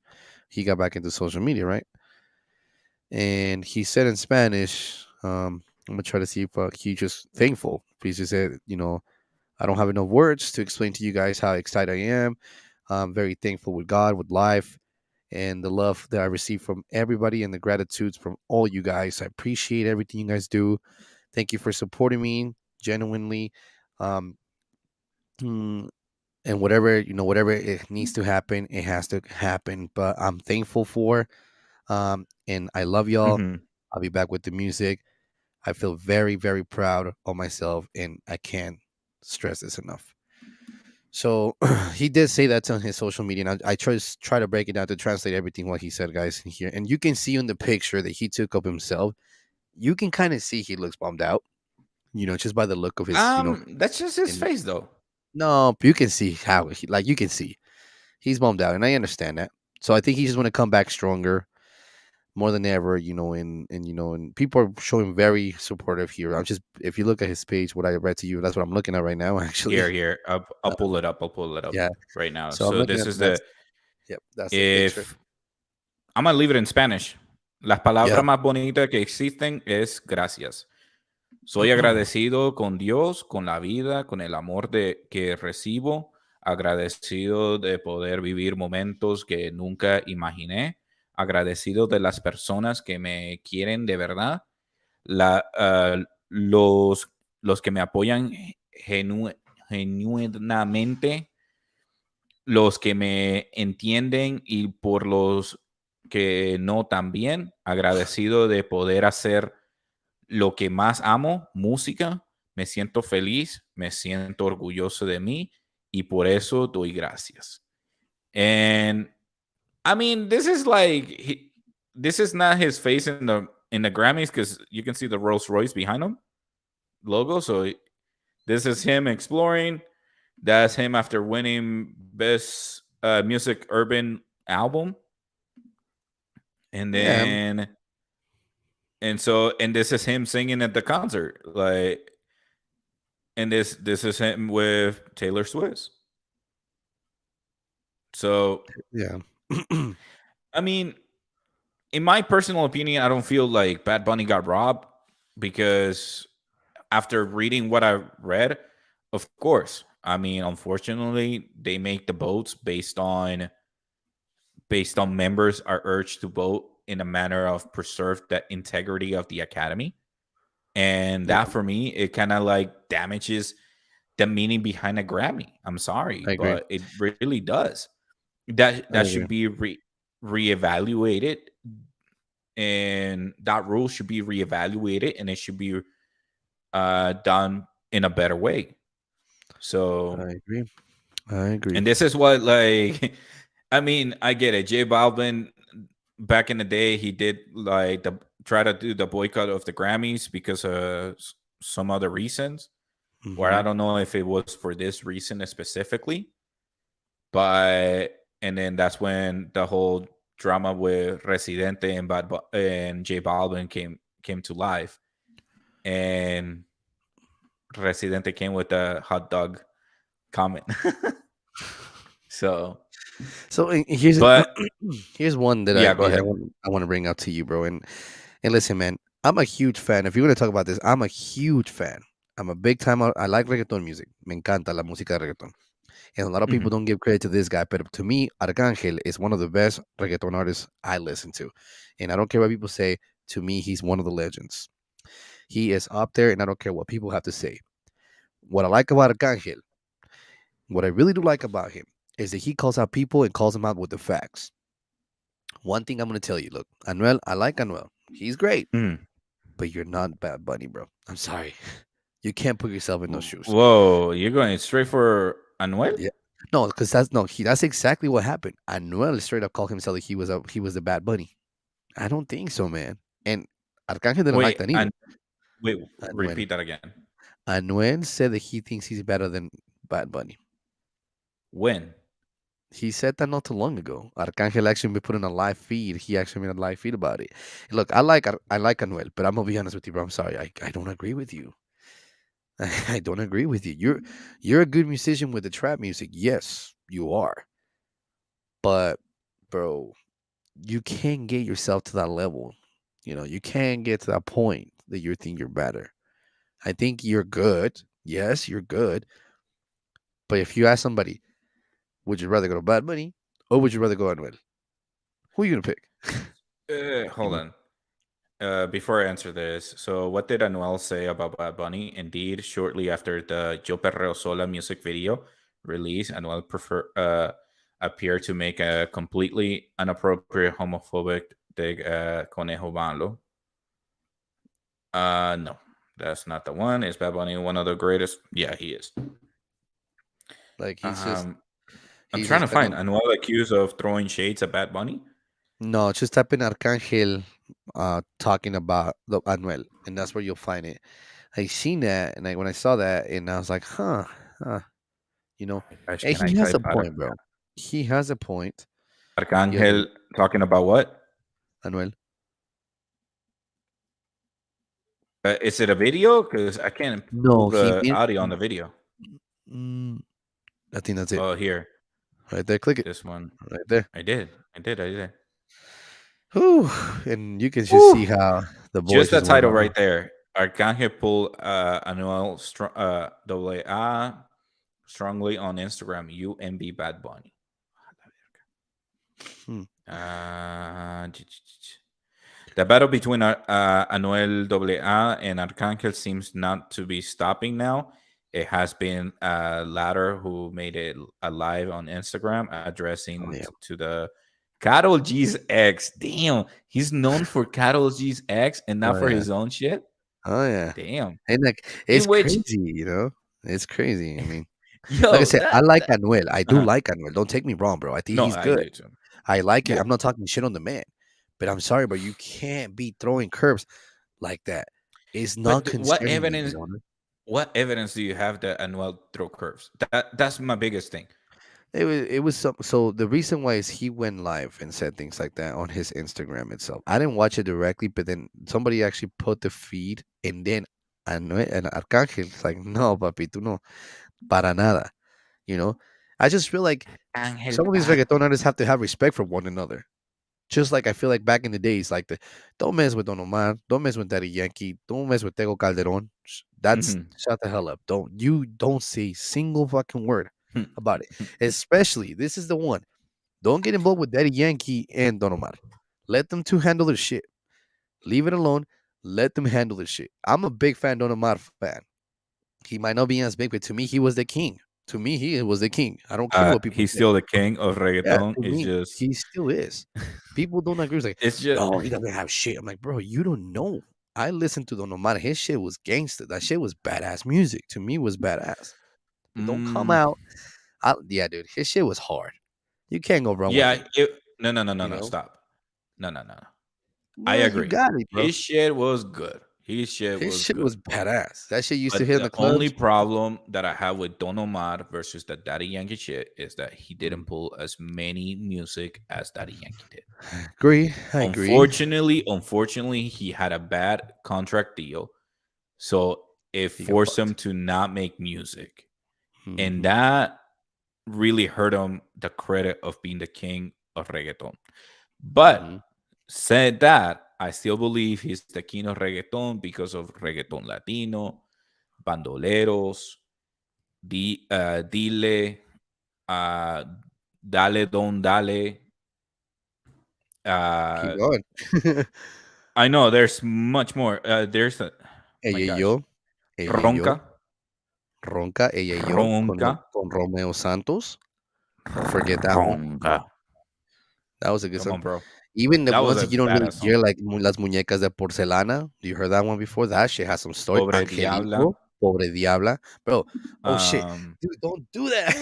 he got back into social media, right? And he said in Spanish, I'm gonna try to see if he just thankful. He just said, I don't have enough words to explain to you guys how excited I am. I'm very thankful with God, with life, and the love that I receive from everybody and the gratitudes from all you guys. I appreciate everything you guys do. Thank you for supporting me genuinely. Um, mm, and whatever it needs to happen, it has to happen. But I'm thankful for, and I love y'all. Hmm. I'll be back with the music. I feel very, very proud of myself, and I can't stress this enough. So he did say that on his social media, and I try to break it down to translate everything what he said, guys, in here. And you can see in the picture that he took of himself, you can kind of see he looks bummed out, just by the look of his, That's just his and face though. no, you can see how like you can see he's bummed out, and I understand that. So I think he just want to come back stronger, more than ever, and people are showing very supportive here. I'm just if you look at his page, what I read to you, that's what I'm looking at right now, Here, actually. here. I'll pull it up. I'll pull it up Yeah. right now. So I'm So looking this at is that's the yep, that's the picture. if I'm gonna leave it in Spanish. Las palabras Yeah. más bonitas que existen es gracias. Soy agradecido con Dios, con la vida, con el amor que recibo, agradecido de poder vivir momentos que nunca imaginé, agradecido de las personas que me quieren de verdad, la, ah, los que me apoyan genuinamente, los que me entienden y por los que no también, agradecido de poder hacer lo que más amo, música, me siento feliz, me siento orgulloso de mí y por eso doy gracias. And I mean, this is like this is not his face in the Grammys because you can see the Rolls Royce behind him logo. So this is him exploring. That's him after winning best music urban album, and Yeah. then and this is him singing at the concert, like, and this is him with Taylor Swift. So Yeah. I mean, in my personal opinion, I don't feel like Bad Bunny got robbed because after reading what I read, of course, I mean, unfortunately, they make the votes based on members are urged to vote in a manner of preserve the integrity of the academy. And Yeah. that for me, it kind of like damages the meaning behind a Grammy. I'm sorry, I agree. but it really does. That I should agree. be reevaluated, and that rule should be reevaluated, and it should be done in a better way. So, I agree. I agree. and this is what like, I mean, I get it. J Balvin back in the day, he did like the try to do the boycott of the Grammys because of some other reasons. Or I Hmm. don't know if it was for this reason specifically, but and then that's when the whole drama with Residente and and J Balvin came to life, and Residente came with a hot dog comment. So, So here's but here's one that yeah, go ahead. I want to bring up to you, bro. And listen, man, I'm a huge fan. If you're gonna talk about this, I'm a huge fan. I'm a big time. I like reggaeton music. Me encanta la música de reggaeton. And a lot of people Mhm. don't give credit to this guy, but to me, Arcángel is one of the best reggaeton artists I listen to. And I don't care what people say. To me, he's one of the legends. He is up there, and I don't care what people have to say. What I like about Arcángel, what I really do like about him, is that he calls out people and calls them out with the facts. One thing I'm gonna tell you, look, Anuel, I like Anuel. He's great, Mhm. but you're not Bad Bunny, bro. I'm sorry. You can't put yourself in those shoes. Whoa, you're going straight for Anuel? Yeah. No, because that's no, he that's exactly what happened. Anuel straight up called himself like he was the Bad Bunny. I don't think so, man. And Arcángel didn't like Wait, that either. and wait, Anuel. repeat that again. Anuel said that he thinks he's better than Bad Bunny. When? He said that not too long ago. Arcángel actually been put in a live feed. He actually made a live feed about it. Look, I like Anuel, but I'm gonna be honest with you, bro. I'm sorry. I don't agree with you. I don't agree with you. You're a good musician with the trap music. Yes, you are. But bro, you can't get yourself to that level. You know, you can't get to that point that you think you're better. I think you're good. Yes, you're good. But if you ask somebody, would you rather go to Bad Bunny or would you rather go Anuel? Who are you gonna pick? You Hold know, on. Before I answer this, so what did Anuel say about Bad Bunny? Indeed, shortly after the Yo Perreo Sola music video release, Anuel appeared to make a completely inappropriate homophobic dig Conejo Malo. No, that's not the one. Is Bad Bunny one of the greatest? Yeah, he is. like Um, I'm he's trying just to find Anuel accused of throwing shades at Bad Bunny. no, just type in Arcángel talking about the Anuel, and that's where you'll find it. I seen that, and when I saw that, and I was like, huh, you know, Gosh, and can I he has type a point, bro. He has a point. He has a Arcángel talking about what? Anuel. Is it a video? Because I can't pull No, he the made. audio on the video. Mm, I think that's it. Oh, here, Right there, click it. this one. Right there. I did. I did. I did. Whew. And you can just see Whew. how the boys Just the just went title on. right there. Arcángel pulled Anuel double A strongly on Instagram. UMB Bad Bunny. Hmm. Uh, the battle between Anuel AA and Arcángel seems not to be stopping now. It has been Latter who made it alive on Instagram, Oh addressing yeah. to the Carol G's ex. Damn, he's known for Carol G's ex and not Oh for yeah. his own shit. Oh yeah. Damn. And like In it's which, crazy, you know. It's crazy. I mean, like I yo, said, I like Anuel. I do uh-huh. like Anuel. Don't take me wrong, bro. I think No, he's I good. do too. I like it. Yeah, I'm not talking shit on the man, but I'm sorry, but you can't be throwing curves like that. It's not but concerning me, you know. what evidence do you have that Anuel throw curves? That's my biggest thing. It was so the reason why is he went live and said things like that on his Instagram itself. I didn't watch it directly, but then somebody actually put the feed, and then and Arcángel is like, no, papi, tú no, para nada. You know, I just feel like Angel some of these Bad. reggaeton artists have to have respect for one another. Just like I feel like back in the days, like the don't mess with Don Omar, don't mess with Daddy Yankee, don't mess with Tego Calderon. That's Mhm. shut the hell up. Don't say single fucking word about it. Especially this is the one. Don't get involved with Daddy Yankee and Don Omar. Let them two handle their shit. Leave it alone. Let them handle their shit. I'm a big fan, Don Omar fan. He might not be as big, but to me, he was the king. To me, he was the king. I don't care what people He's say. still the king of Yeah, reggaeton. to me, he still is. People don't agree. It's like, It's just, no, he doesn't have shit. I'm like, bro, you don't know. I listened to Don Omar. His shit was gangster. That shit was badass music. To me, it was badass. But don't come mm, out. Yeah, dude, his shit was hard. You can't go wrong with yeah. him. No, no, no, no, You no. know, Stop. No, no, no, no. I nah, you agree. got it, bro. His shit was good. His shit His was shit good. was badass. That shit used to But hit in the the only clubs. problem that I have with Don Omar versus the Daddy Yankee shit is that he Mm. didn't pull as many music as Daddy Yankee did. Agree. I agree. Unfortunately, he had a bad contract deal, so it He got forced him fucked. to not make music, and Hmm. that really hurt him the credit of being the king of reggaeton. But Hmm. said that, I still believe he's the king of reggaeton because of reggaeton latino, bandoleros, dile, uh, dale don dale. Keep Uh, going. I know there's much more. There's a, my Ella y gosh, yo, ella y yo, ronca, ronca, ella y yo, ronca, con Romeo Santos. Don't forget that one. ronca. That was a good Come song. on, bro. Even the That was ones a that you don't really badass song. hear, like Las Muñecas de Porcelana. You heard that one before? That shit has some story. Pobre Diabla. Angelito. Pobre Diabla, bro. Oh shit, Um, dude, don't do that,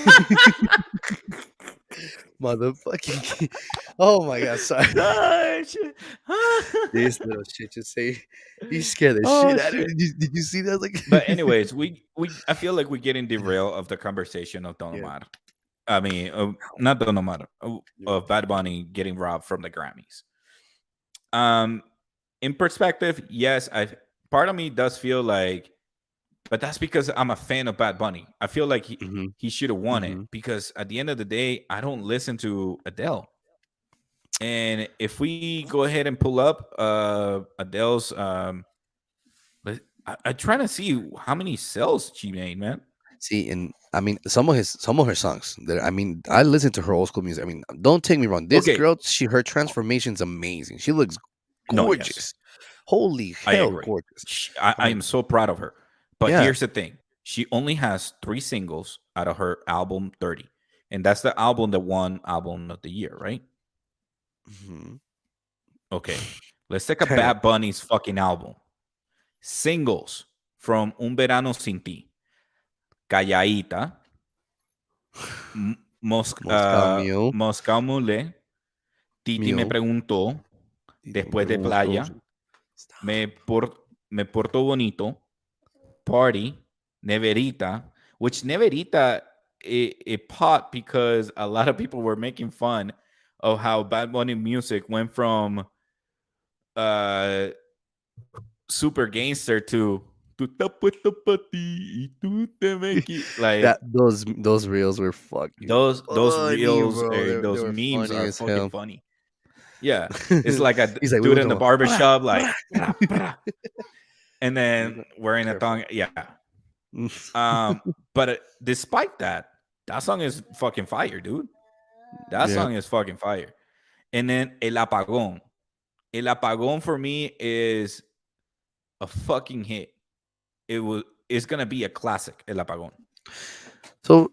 motherfucking. Oh my god, sorry. oh, shit. This little shit just say he scared the Oh shit out of me. shit. Did you see that? Like, But anyways, we I feel like we're getting derailed of the conversation of Don yeah, Omar. I mean, not Don Omar, you're of right. Bad Bunny getting robbed from the Grammys. Um, in perspective, yes, I part of me does feel like, but that's because I'm a fan of Bad Bunny. I feel like Mm-hmm. he should have won it Mm-hmm. because at the end of the day, I don't listen to Adele. And if we go ahead and pull up Adele's, I'm trying to see how many sales she made, man. See, and I mean, some of her songs. That I mean, I listen to her old school music. I mean, don't take me wrong. This Okay, girl, her transformation's amazing. She looks no, yes, gorgeous. Holy I hell, agree. gorgeous. I I mean, am so proud of her. But yeah. here's the thing: she only has 3 singles out of her album 30, and that's the album that won album of the year, right? Mhm. Okay, let's take a Damn. Bad Bunny's fucking album. Singles from Un Verano Sin Ti, Calladita, Moscow Mule, Moscow Mule, Titi me Mule. preguntó, Dime, Después de pregunto. Playa, Me Porto Bonito, Party, Neverita, which Neverita it popped because a lot of people were making fun of how Bad Bunny music went from uh super gangster to "Tú te puesto pa ti y tú te me like That those reels were fucking those funny, reels bro. or They those were memes funny are as fucking hell. funny. Yeah, it's like a He's like, we dude were in the talking barber about, shop, like, "Brah, "Brah, brah," and then brah." wearing a Careful. thong. Yeah. But despite that, that song is fucking fire, dude. That Yeah. song is fucking fire. And then El Apagón. El Apagón for me is a fucking hit. It's gonna be a classic. El Apagón. So,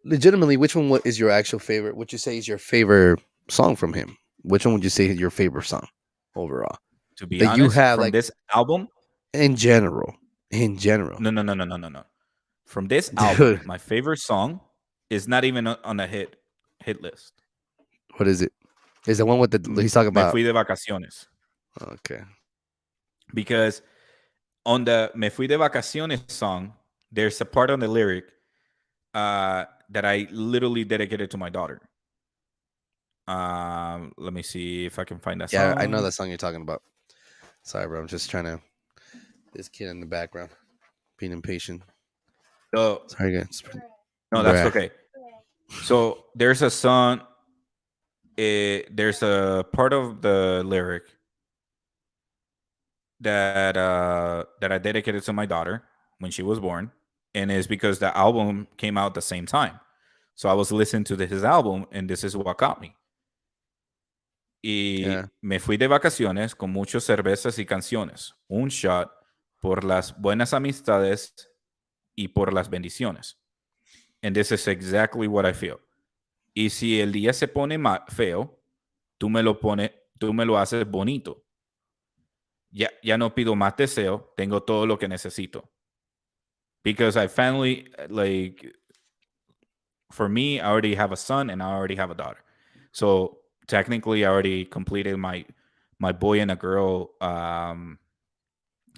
legitimately, which one is your actual favorite? Would you say is your favorite song from him? Which one would you say is your favorite song overall To be that you honest, have, from like, this album, in general? In general, no, no, no, no, no, no, no. From this album, dude. my favorite song is not even on the hit list. What is it? Is the one with the he's talking Me about? fui de vacaciones Okay. because on the Me fui de vacaciones song, there's a part on the lyric that I literally dedicated to my daughter. Let me see if I can find that Yeah, I know song. that song you're talking about. Sorry, bro. I'm just trying to. This kid in the background being impatient. So, Sorry, guys. no, that's Bruh. okay. So there's a song. There's a part of the lyric that I dedicated to my daughter when she was born, and it's because the album came out at the same time. So I was listening to his album, and this is what caught me. Yeah. Y me fui de vacaciones con muchas cervezas y canciones. Un shot por las buenas amistades y por las bendiciones. And this is exactly what I feel. Y si el día se pone feo, tú me lo haces bonito. Ya no pido más deseo, tengo todo lo que necesito. Because I finally, like, for me, I already have a son and I already have a daughter. So technically, I already completed my boy and a girl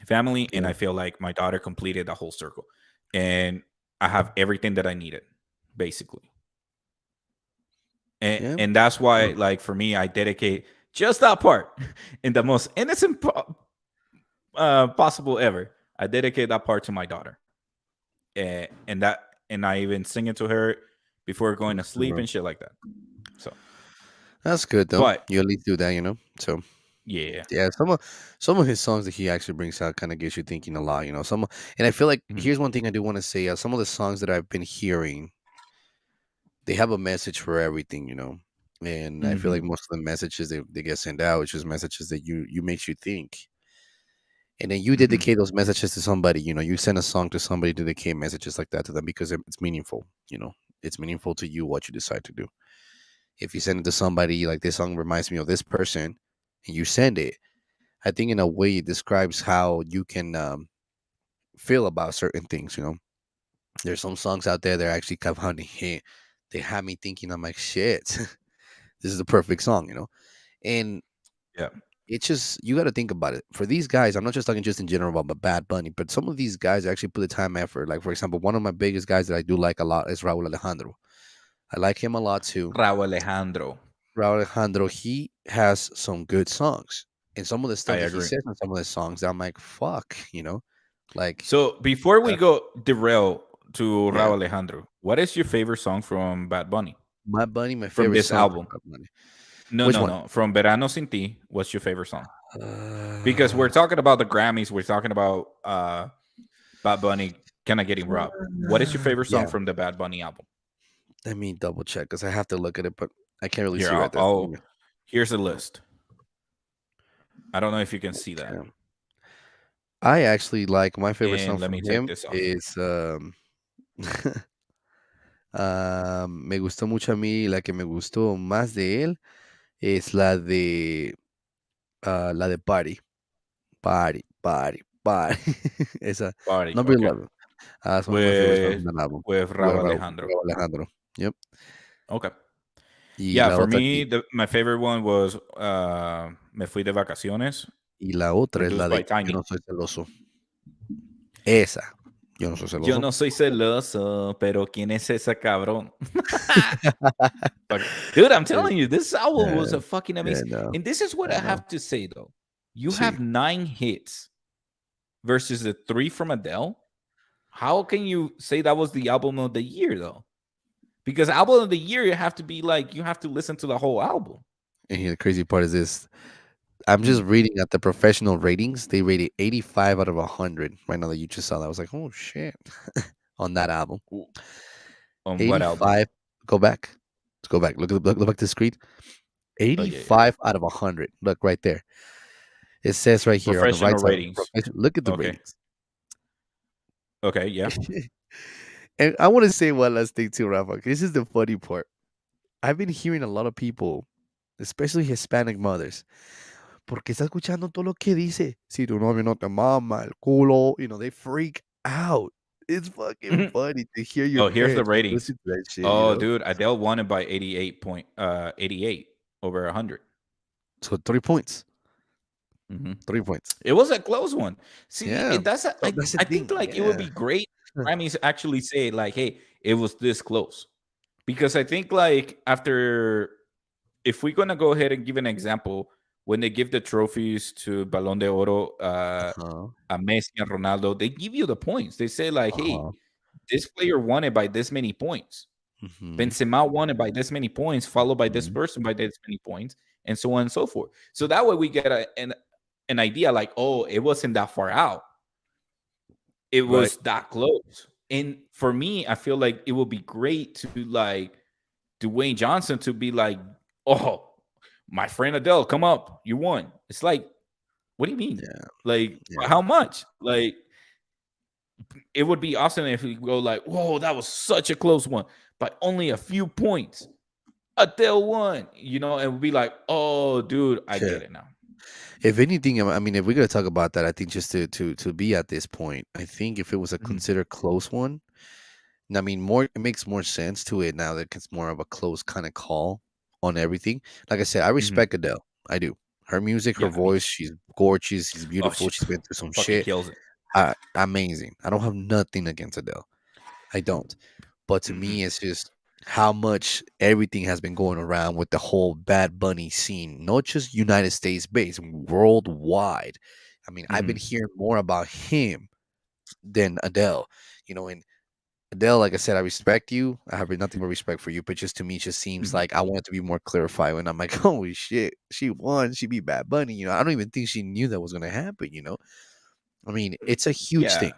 family, and Yeah. I feel like my daughter completed the whole circle, and I have everything that I needed, basically. Yeah. And that's why, Well, like, for me, I dedicate just that part in the most innocent possible ever. I dedicate that part to my daughter, and I even sing it to her before going to that's good, sleep bro. and shit like that. So, That's good though. but You at least do that. So yeah. yeah, some of his songs that he actually brings out kind of gets you thinking a lot. And I feel like Mhm. here's one thing I do want to say. Some of the songs that I've been hearing, they have a message for everything. And I feel like Mhm. most of the messages they get sent out, it's just messages that you makes you think. And then you Mhm. dedicate those messages to somebody. You send a song to somebody to dedicate messages like that to them because it's meaningful. It's meaningful to you what you decide to do. If you send it to somebody like this song reminds me of this person, and you send it, I think in a way it describes how you can feel about certain things. There's some songs out there that actually kind of hit. They have me thinking, I'm like, shit, this is the perfect song. And Yeah. it's just you got to think about it. For these guys, I'm not just talking just in general about Bad Bunny, but some of these guys actually put the time and effort. Like for example, one of my biggest guys that I do like a lot is Raúl Alejandro. I like him a lot too. Raúl Alejandro. Raúl Alejandro, he has some good songs, and some of the I stuff that he agree. says in some of the songs, I'm like, fuck. Like, So before we uh, go derail to yeah, Raúl Alejandro, what is your favorite song from Bad Bunny My from favorite this song from album? Bad Bunny. No, Which no, one? no. From Verano Sin Ti, what's your favorite song? Because we're Uh, talking about the Grammys, we're talking about Bad Bunny kind of getting robbed. What is your favorite song yeah. from the Bad Bunny album? Let me double check because I have to look at it, but I can't really Here, see right there. So give me- here's a list. I don't know if you can see that. okay. I actually like my favorite song And let from me take him this off. is me gustó mucho a mí, la que me gustó más de él es la de Party. Party, Party, Party. Esa, Party, Number okay. 11. That's one of my favorite songs With from that album. With Raúl Alejandro. Raúl Alejandro. Yep. Okay. Y Yeah, la for otra me, que my favorite one was Me Fui de Vacaciones, y la otra es produced la de by Yo Tiny. no soy celoso. Esa. Yo no soy Yo celoso. no soy celoso, pero ¿quién es ese cabrón? Fuck. Dude, I'm telling you, this album Yeah, was a fucking yeah, amazing. no, And this is what I I know. have to say though. You Sí. have 9 hits versus the 3 from Adele. How can you say that was the album of the year though? Because album of the year, you have to be like, you have to listen to the whole album. And here, the crazy part is this. I'm just Mm. reading at the professional ratings. They rated 85 out of 100. Right now that you just saw that, I was like, oh shit, on that album. On what album? 85. Go back. Let's go back. Look back to the screen. Oh yeah. 85 out of 100. Look right there. It says right here on the Professional right side. ratings. Look at the Okay. ratings. Okay. Yeah. And I want to say one last thing too, Rafa. This is the funny part. I've been hearing a lot of people, especially Hispanic mothers, porque está escuchando todo lo que dice. Si tu novio no te mama el culo, they freak out. It's fucking funny to hear your Oh, here's the parents ratings. listen to that shit. Oh, dude, Adele won it by 88 over 100. So 3 points. Mhm. 3 points. It was a close one. See, Yeah. that's So that's the I think thing. like it would Yeah. be great if Grammys actually say like, hey, it was this close. Because I think like after, if we're gonna go ahead and give an example, when they give the trophies to Balón de Oro, Uh-huh. a Messi and Ronaldo, they give you the points. They say like, hey, Uh-huh. this player won it by this many points. Mhm. Benzema won it by this many points, followed by this Mhm. person by this many points, and so on and so forth. So that way we get an idea like, oh, it wasn't that far out. It Right. was that close. And for me, I feel like it would be great to like Dwayne Johnson to be like, oh, my friend Adele, come up, you won. It's like, what do you mean? Yeah. Like, Yeah. how much? Like, it would be awesome if we go like, whoa, that was such a close one, but only a few points. Adele won, and we'd be like, oh, dude, I Yeah. get it now. If anything, I mean, if we're gonna talk about that, I think just to be at this point, I think if it was a Mhm, considered close one, I mean, more it makes more sense to it now that it's more of a close kind of call on everything. Like I said, I mhm. respect Adele. I do. Her music, her Yeah, me voice, too. she's gorgeous, she's Oh, beautiful, she she's been through some fucking shit. kills it. Amazing. I don't have nothing against Adele. I don't. But to Mhm, me, it's just how much everything has been going around with the whole Bad Bunny scene, not just United States based, worldwide. I mean, I've been mhm, hearing more about him than Adele. And Adele, like I said, I respect you. I have nothing but respect for you. But just to me, it just seems mhm. like I want it to be more clarified. When I'm like, holy shit, she won. She beat Bad Bunny. I don't even think she knew that was going to happen. I mean, it's a huge Yeah. thing.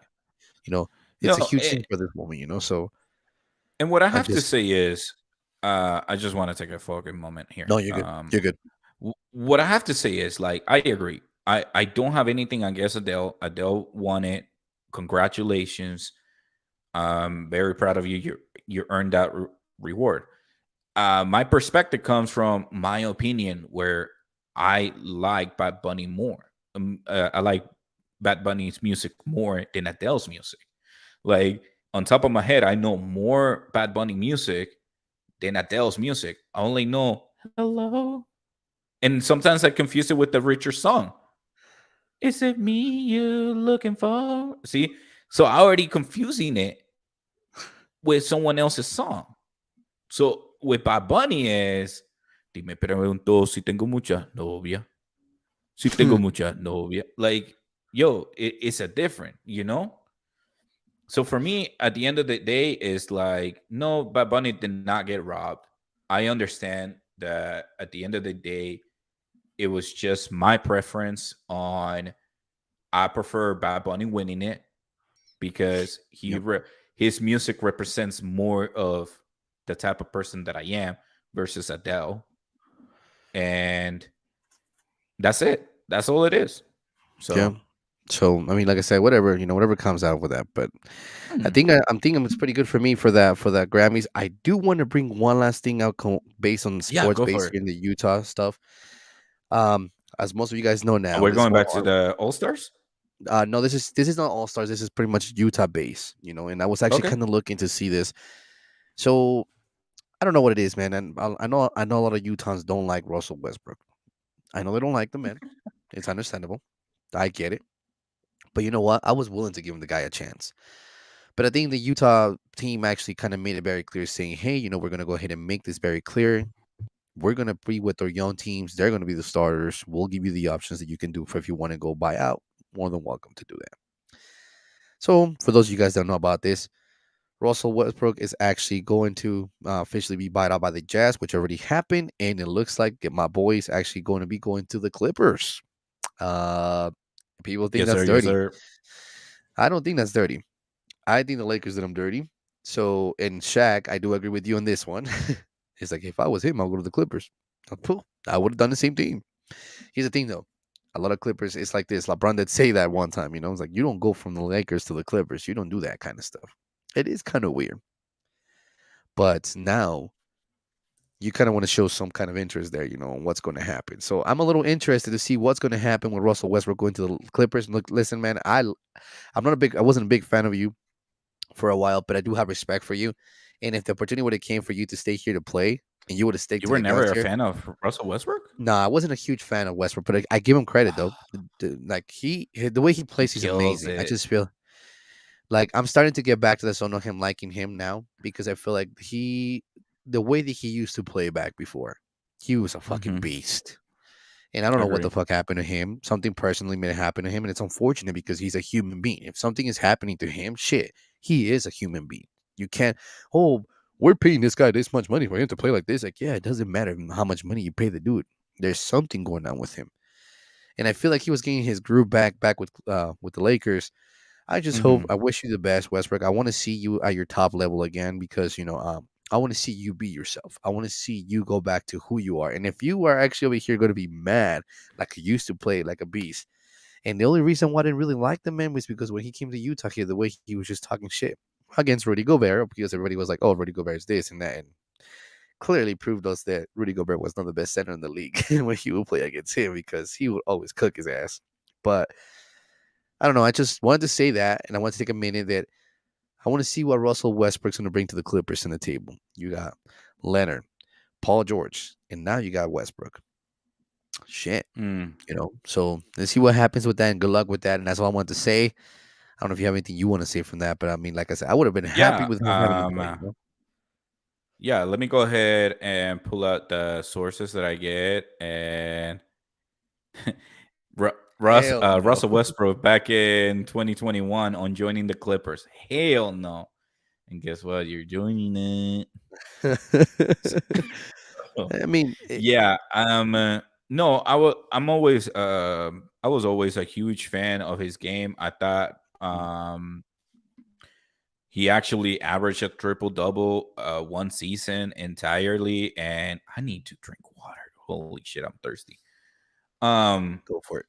You know, it's a No, huge thing for this woman. So and what I I have to just, say is, I just want to take a fucking moment here. no, you're good. You're good. What I have to say is, like, I agree. I don't have anything against Adele. Adele won it. Congratulations. I'm very proud of you. You earned that reward. My perspective comes from my opinion, where I like Bad Bunny more. I like Bad Bunny's music more than Adele's music. Like on top of my head, I know more Bad Bunny music than Adele's music. I only know hello, and sometimes I confuse it with the richer song. Is it me you looking for? See, so I already confusing it with someone else's song. So with Bad Bunny is, dime pregunto si tengo mucha novia, si tengo mucha novia. Like, yo, it's a different, you know. So for me, at the end of the day, is like, no, Bad Bunny did not get robbed. I understand that at the end of the day, it was just my preference on. I prefer Bad Bunny winning it because Yep. his music represents more of the type of person that I am versus Adele, and that's it. That's all it is. Yeah. So, So I mean, like I said, whatever whatever comes out with that. But mhm. I'm thinking it's pretty good for me for that Grammys. I do want to bring one last thing out based on Yeah, sports, go for based it. here in the Utah stuff. Um, as most of you guys know now, We're this going whole back to the All Stars. no, this is not All Stars. This is pretty much Utah based, And I was actually Okay. kind of looking to see this. So I don't know what it is, man. And I know a lot of Utahns don't like Russell Westbrook. I know they don't like the man. It's understandable. I get it. But you know what? I was willing to give the guy a chance. But I think the Utah team actually kind of made it very clear, saying, "Hey, we're gonna go ahead and make this very clear. We're gonna be with our young teams. They're gonna be the starters. We'll give you the options that you can do for if you want to go buy out. More than welcome to do that." So, for those of you guys that don't know about this, Russell Westbrook is actually going to officially be bought out by the Jazz, which already happened, and it looks like my boy is actually going to be going to the Clippers. Uh, People think Yes, that's sir. Yes, dirty. sir. I don't think that's dirty. I think the Lakers did him dirty. So, in Shaq, I do agree with you on this one. It's like if I was him, I'll go to the Clippers. I would have done the same thing. Here's the thing, though. A lot of Clippers, it's like this. LeBron did say that one time. It's like you don't go from the Lakers to the Clippers. You don't do that kind of stuff. It is kind of weird. But now you kind of want to show some kind of interest there, on what's going to happen. So I'm a little interested to see what's going to happen with Russell Westbrook going to the Clippers. Look, listen, man, I wasn't a big fan of you for a while, but I do have respect for you. And if the opportunity would have came for you to stay here to play, and you would have stayed You to were the guns never a here, fan of Russell Westbrook? nah, I wasn't a huge fan of Westbrook, but I give him credit though. Like the way he He plays, he's kills amazing. I it. just feel like I'm starting to get back to the zone of him liking him now because I feel like the way that he used to play back before, he was a fucking Hmm. beast. And I don't know what Agree. the fuck happened to him. Something personally may have happened to him, and it's unfortunate because he's a human being. If something is happening to him, shit, he is a human being. You can't, oh, we're paying this guy this much money for him to play like this. Like, yeah, it doesn't matter how much money you pay the dude. There's something going on with him. And I feel like he was getting his groove back with the Lakers. I just hope. Hmm. I wish you the best, Westbrook. I want to see you at your top level again because I want to see you be yourself. I want to see you go back to who you are. And if you are actually over here going to be mad like you used to play like a beast, and the only reason why I didn't really like the man was because when he came to Utah here, the way he was just talking shit against Rudy Gobert, because everybody was like, "Oh, Rudy Gobert is this and that," and clearly proved us that Rudy Gobert was not the best center in the league when he would play against him because he would always cook his ass. But I don't know. I just wanted to say that, and I want to take a minute that I want to see what Russell Westbrook's going to bring to the Clippers in the table. You got Leonard, Paul George, and now you got Westbrook. Shit, Mm. So let's see what happens with that, and good luck with that. And that's all I want to say. I don't know if you have anything you want to say from that, but I mean, like I said, I would have been happy Yeah. with him having to play. Yeah. Let me go ahead and pull out the sources that I get. And Hell no. Russell Westbrook back in 2021 on joining the Clippers. Hell no. And guess what? You're joining it. So, I mean, yeah. No, I was always a huge fan of his game. I thought he actually averaged a triple double one season entirely, and I need to drink water. Holy shit, I'm thirsty. go for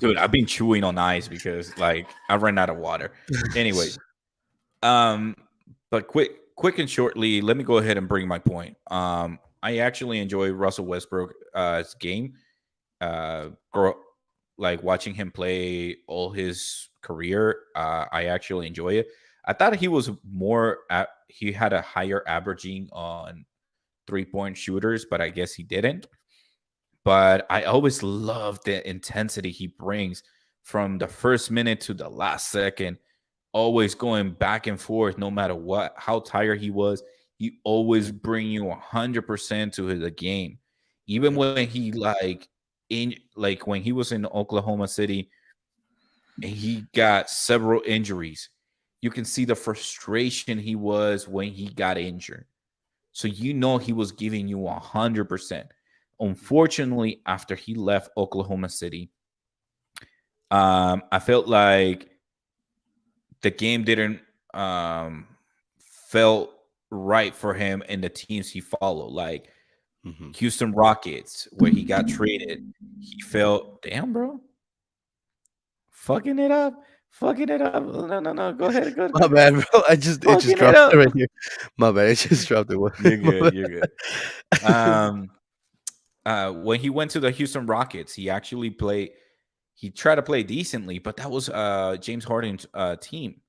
Dude, I've been chewing on ice because like I ran out of water. Anyway, it. um, but quick and shortly, let me go ahead and bring my point. I actually enjoy Russell Westbrook's game. Uh, grow. like watching him play all his career. I actually enjoy it. I thought he was he had a higher averaging on 3-point shooters, but I guess he didn't. But I always love the intensity he brings from the first minute to the last second, always going back and forth no matter what, how tired he was. He always bring you 100% to the game. Even Yep. when he like when he was in Oklahoma City and he got several injuries, you can see the frustration he was when he got injured. So you know he was giving you 100%. Unfortunately, after he left Oklahoma City, I felt like the game didn't felt right for him and the teams he followed, like Hmm. Houston Rockets, where he got traded. He felt, damn, bro, fucking it up, fucking it up. No, no, no, go ahead, go, My go, bad, bro. It just fucking it dropped it up. right here. My bad. It just dropped it. You're My good, you're good. bad. Um, when he went to the Houston Rockets, he tried to play decently, but that was James Harden's team.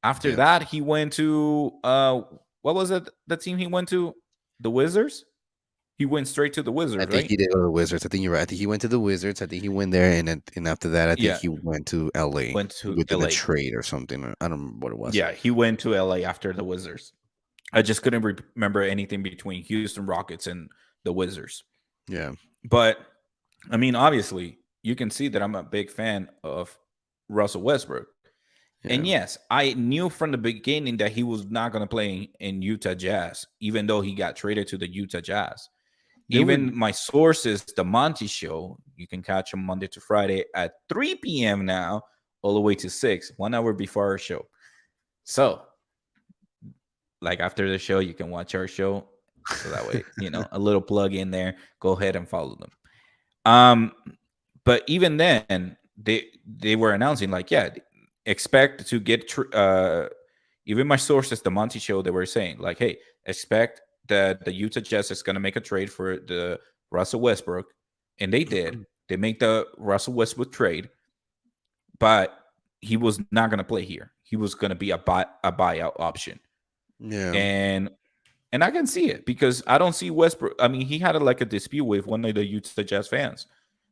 After Yeah. that, he went to what was it? The team he went to? The Wizards? He went straight to the I Wizards, think right? he did go to the Wizards. I think you're right. I think he went to the Wizards. I think he went there, and after that, I think Yeah, he went to LA went to within a LA. trade or something. I don't remember what it was. Yeah, he went to LA after the Wizards. I just couldn't remember anything between Houston Rockets and the Wizards. Yeah. But I mean, obviously, you can see that I'm a big fan of Russell Westbrook. And Yeah. yes, I knew from the beginning that he was not going to play in Utah Jazz, even though he got traded to the Utah Jazz. There were. Even my sources, the Monty Show, you can catch him Monday to Friday at 3 p.m. now, all the way to 6, 1 hour before our show. So, like after the show, you can watch our show. So that way, a little plug in there. Go ahead and follow them. Um, but even then, they were announcing like, yeah, expect to get even my sources, the Monty Show, they were saying like, hey, expect that the Utah Jazz is going to make a trade for the Russell Westbrook, and they did. They make the Russell Westbrook trade, but he was not going to play here. He was going to be a buyout option, Yeah. and I can see it because I don't see Westbrook. I mean, he had like a dispute with one of the Utah Jazz fans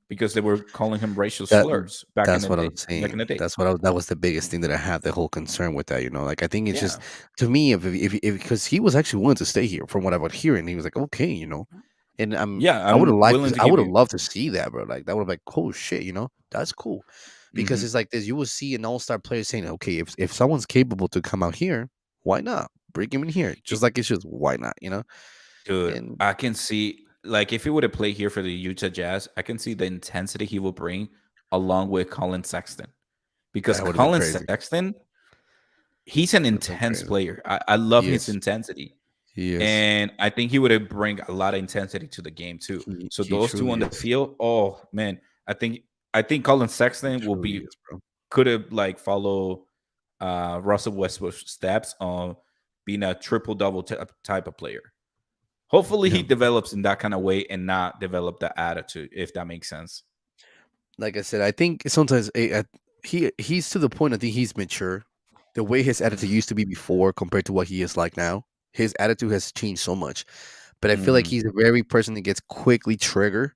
because they were calling him racial That slurs back in that's the what day. I'm Back in saying. the day, That was the biggest thing that I have the whole concern with that. Like I think it's yeah, just to me if because he was actually willing to stay here from what I would hear, and he was like okay, and yeah. I would have I'm liked willing to I give would have you. loved to see that, bro. Like that would have like oh shit, that's cool because Hmm. it's like this. You will see an all-star player saying okay if someone's capable to come out here, why not bring him in here? Just like it's just why not, Dude, and I can see like if he would have played here for the Utah Jazz, I can see the intensity he will bring along with Colin Sexton because that would have been Colin crazy. Sexton, he's an Would have been intense crazy. player. I love He his is. intensity. He is. And I think he would have bring a lot of intensity to the game too. So He those two on truly the is. field, oh man, I think Colin He Sexton will truly be is, bro. could have like follow Russell Westbrook's steps on being a triple double type of player. Hopefully he Yeah. develops in that kind of way and not develop the attitude, if that makes sense. Like I said, I think sometimes he's to the point. I think he's mature. The way his attitude used to be before compared to what he is like now, his attitude has changed so much. But I feel like Mm-hmm. he's a very person that gets quickly triggered,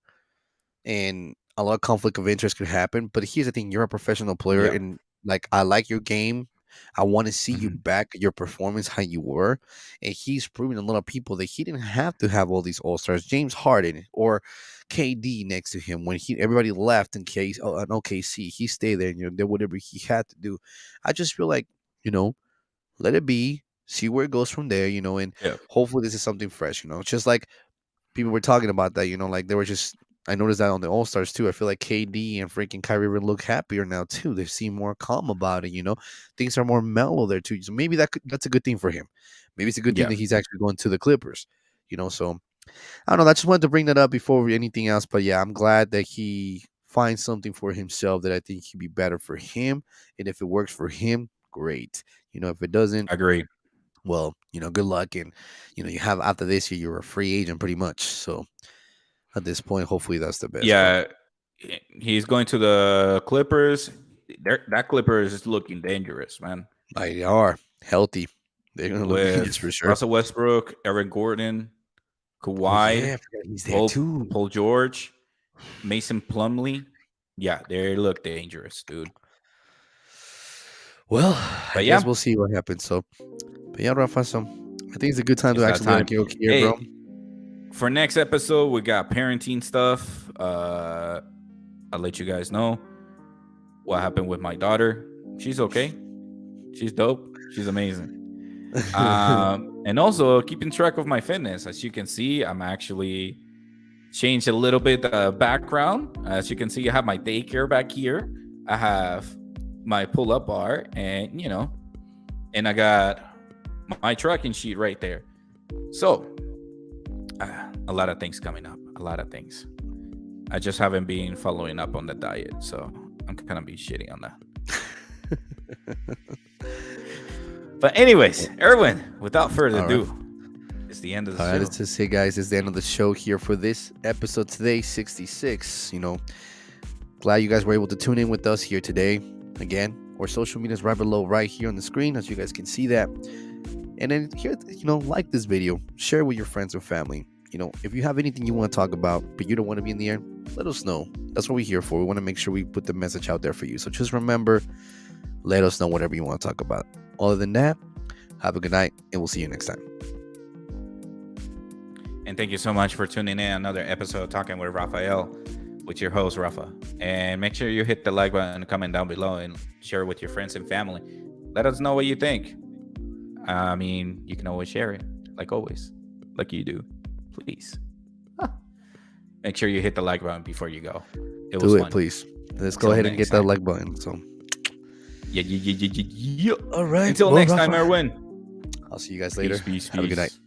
and a lot of conflict of interest could happen. But here's the thing: you're a professional player, Yeah. and like I like your game. I want to see you Mm-hmm. back at your performance how you were, and he's proving to a lot of people that he didn't have to have all these all stars, James Harden or KD next to him when he everybody left in case an OKC, he stayed there and did whatever he had to do. I just feel like you know let it be, see where it goes from there, and Yeah. hopefully this is something fresh, just like people were talking about that, like they were just. I noticed that on the All Stars too. I feel like KD and freaking Kyrie would look happier now too. They seem more calm about it. Things are more mellow there too. So maybe that's a good thing for him. Maybe it's a good thing Yeah. that he's actually going to the Clippers. So I don't know. I just wanted to bring that up before anything else. But yeah, I'm glad that he finds something for himself that I think could be better for him. And if it works for him, great. If it doesn't, Agree. well, good luck. And you have after this year, you're a free agent pretty much. So at this point, hopefully that's the best, bro. Yeah. He's going to the Clippers. That Clippers is looking dangerous, man. They are healthy. They're gonna look dangerous for With sure. Russell Westbrook, Eric Gordon, Oh Kawhi, yeah, I forgot he's there too. Paul George, Mason Plumlee. Yeah, they look dangerous, dude. Well, I But guess yeah, we'll see what happens. So, but yeah, Rafa. So I think it's a good time to it's that actually time. get here, Hey, bro. for next episode, we got parenting stuff. I'll let you guys know what happened with my daughter. She's okay. She's dope. She's amazing. And also keeping track of my fitness. As you can see, I'm actually changed a little bit the background. As you can see, I have my daycare back here. I have my pull-up bar, and and I got my tracking sheet right there. So a lot of things coming up. A lot of things. I just haven't been following up on the diet, so I'm gonna be shitty on that. But anyways, Erwin, without further ado, it's the end of the show. Let's just say, guys, it's the end of the show here for this episode today, 66. Glad you guys were able to tune in with us here today. Again, our social media is right below, right here on the screen, as you guys can see that. And then here, like this video, share with your friends and family. If you have anything you want to talk about, but you don't want to be in the air, let us know. That's what we're here for. We want to make sure we put the message out there for you. So just remember, let us know whatever you want to talk about. Other than that, have a good night, and we'll see you next time. And thank you so much for tuning in another episode of Talking with Rafael, with your host, Rafa. And make sure you hit the like button and comment down below and share with your friends and family. Let us know what you think. I mean, you can always share it, like always, like you do. Please. Make sure you hit the like button before you go. Do it, please. Let's go ahead and get that like button. So. Yeah. All right. Until next time, Erwin. I'll see you guys later. Peace. Have a good night.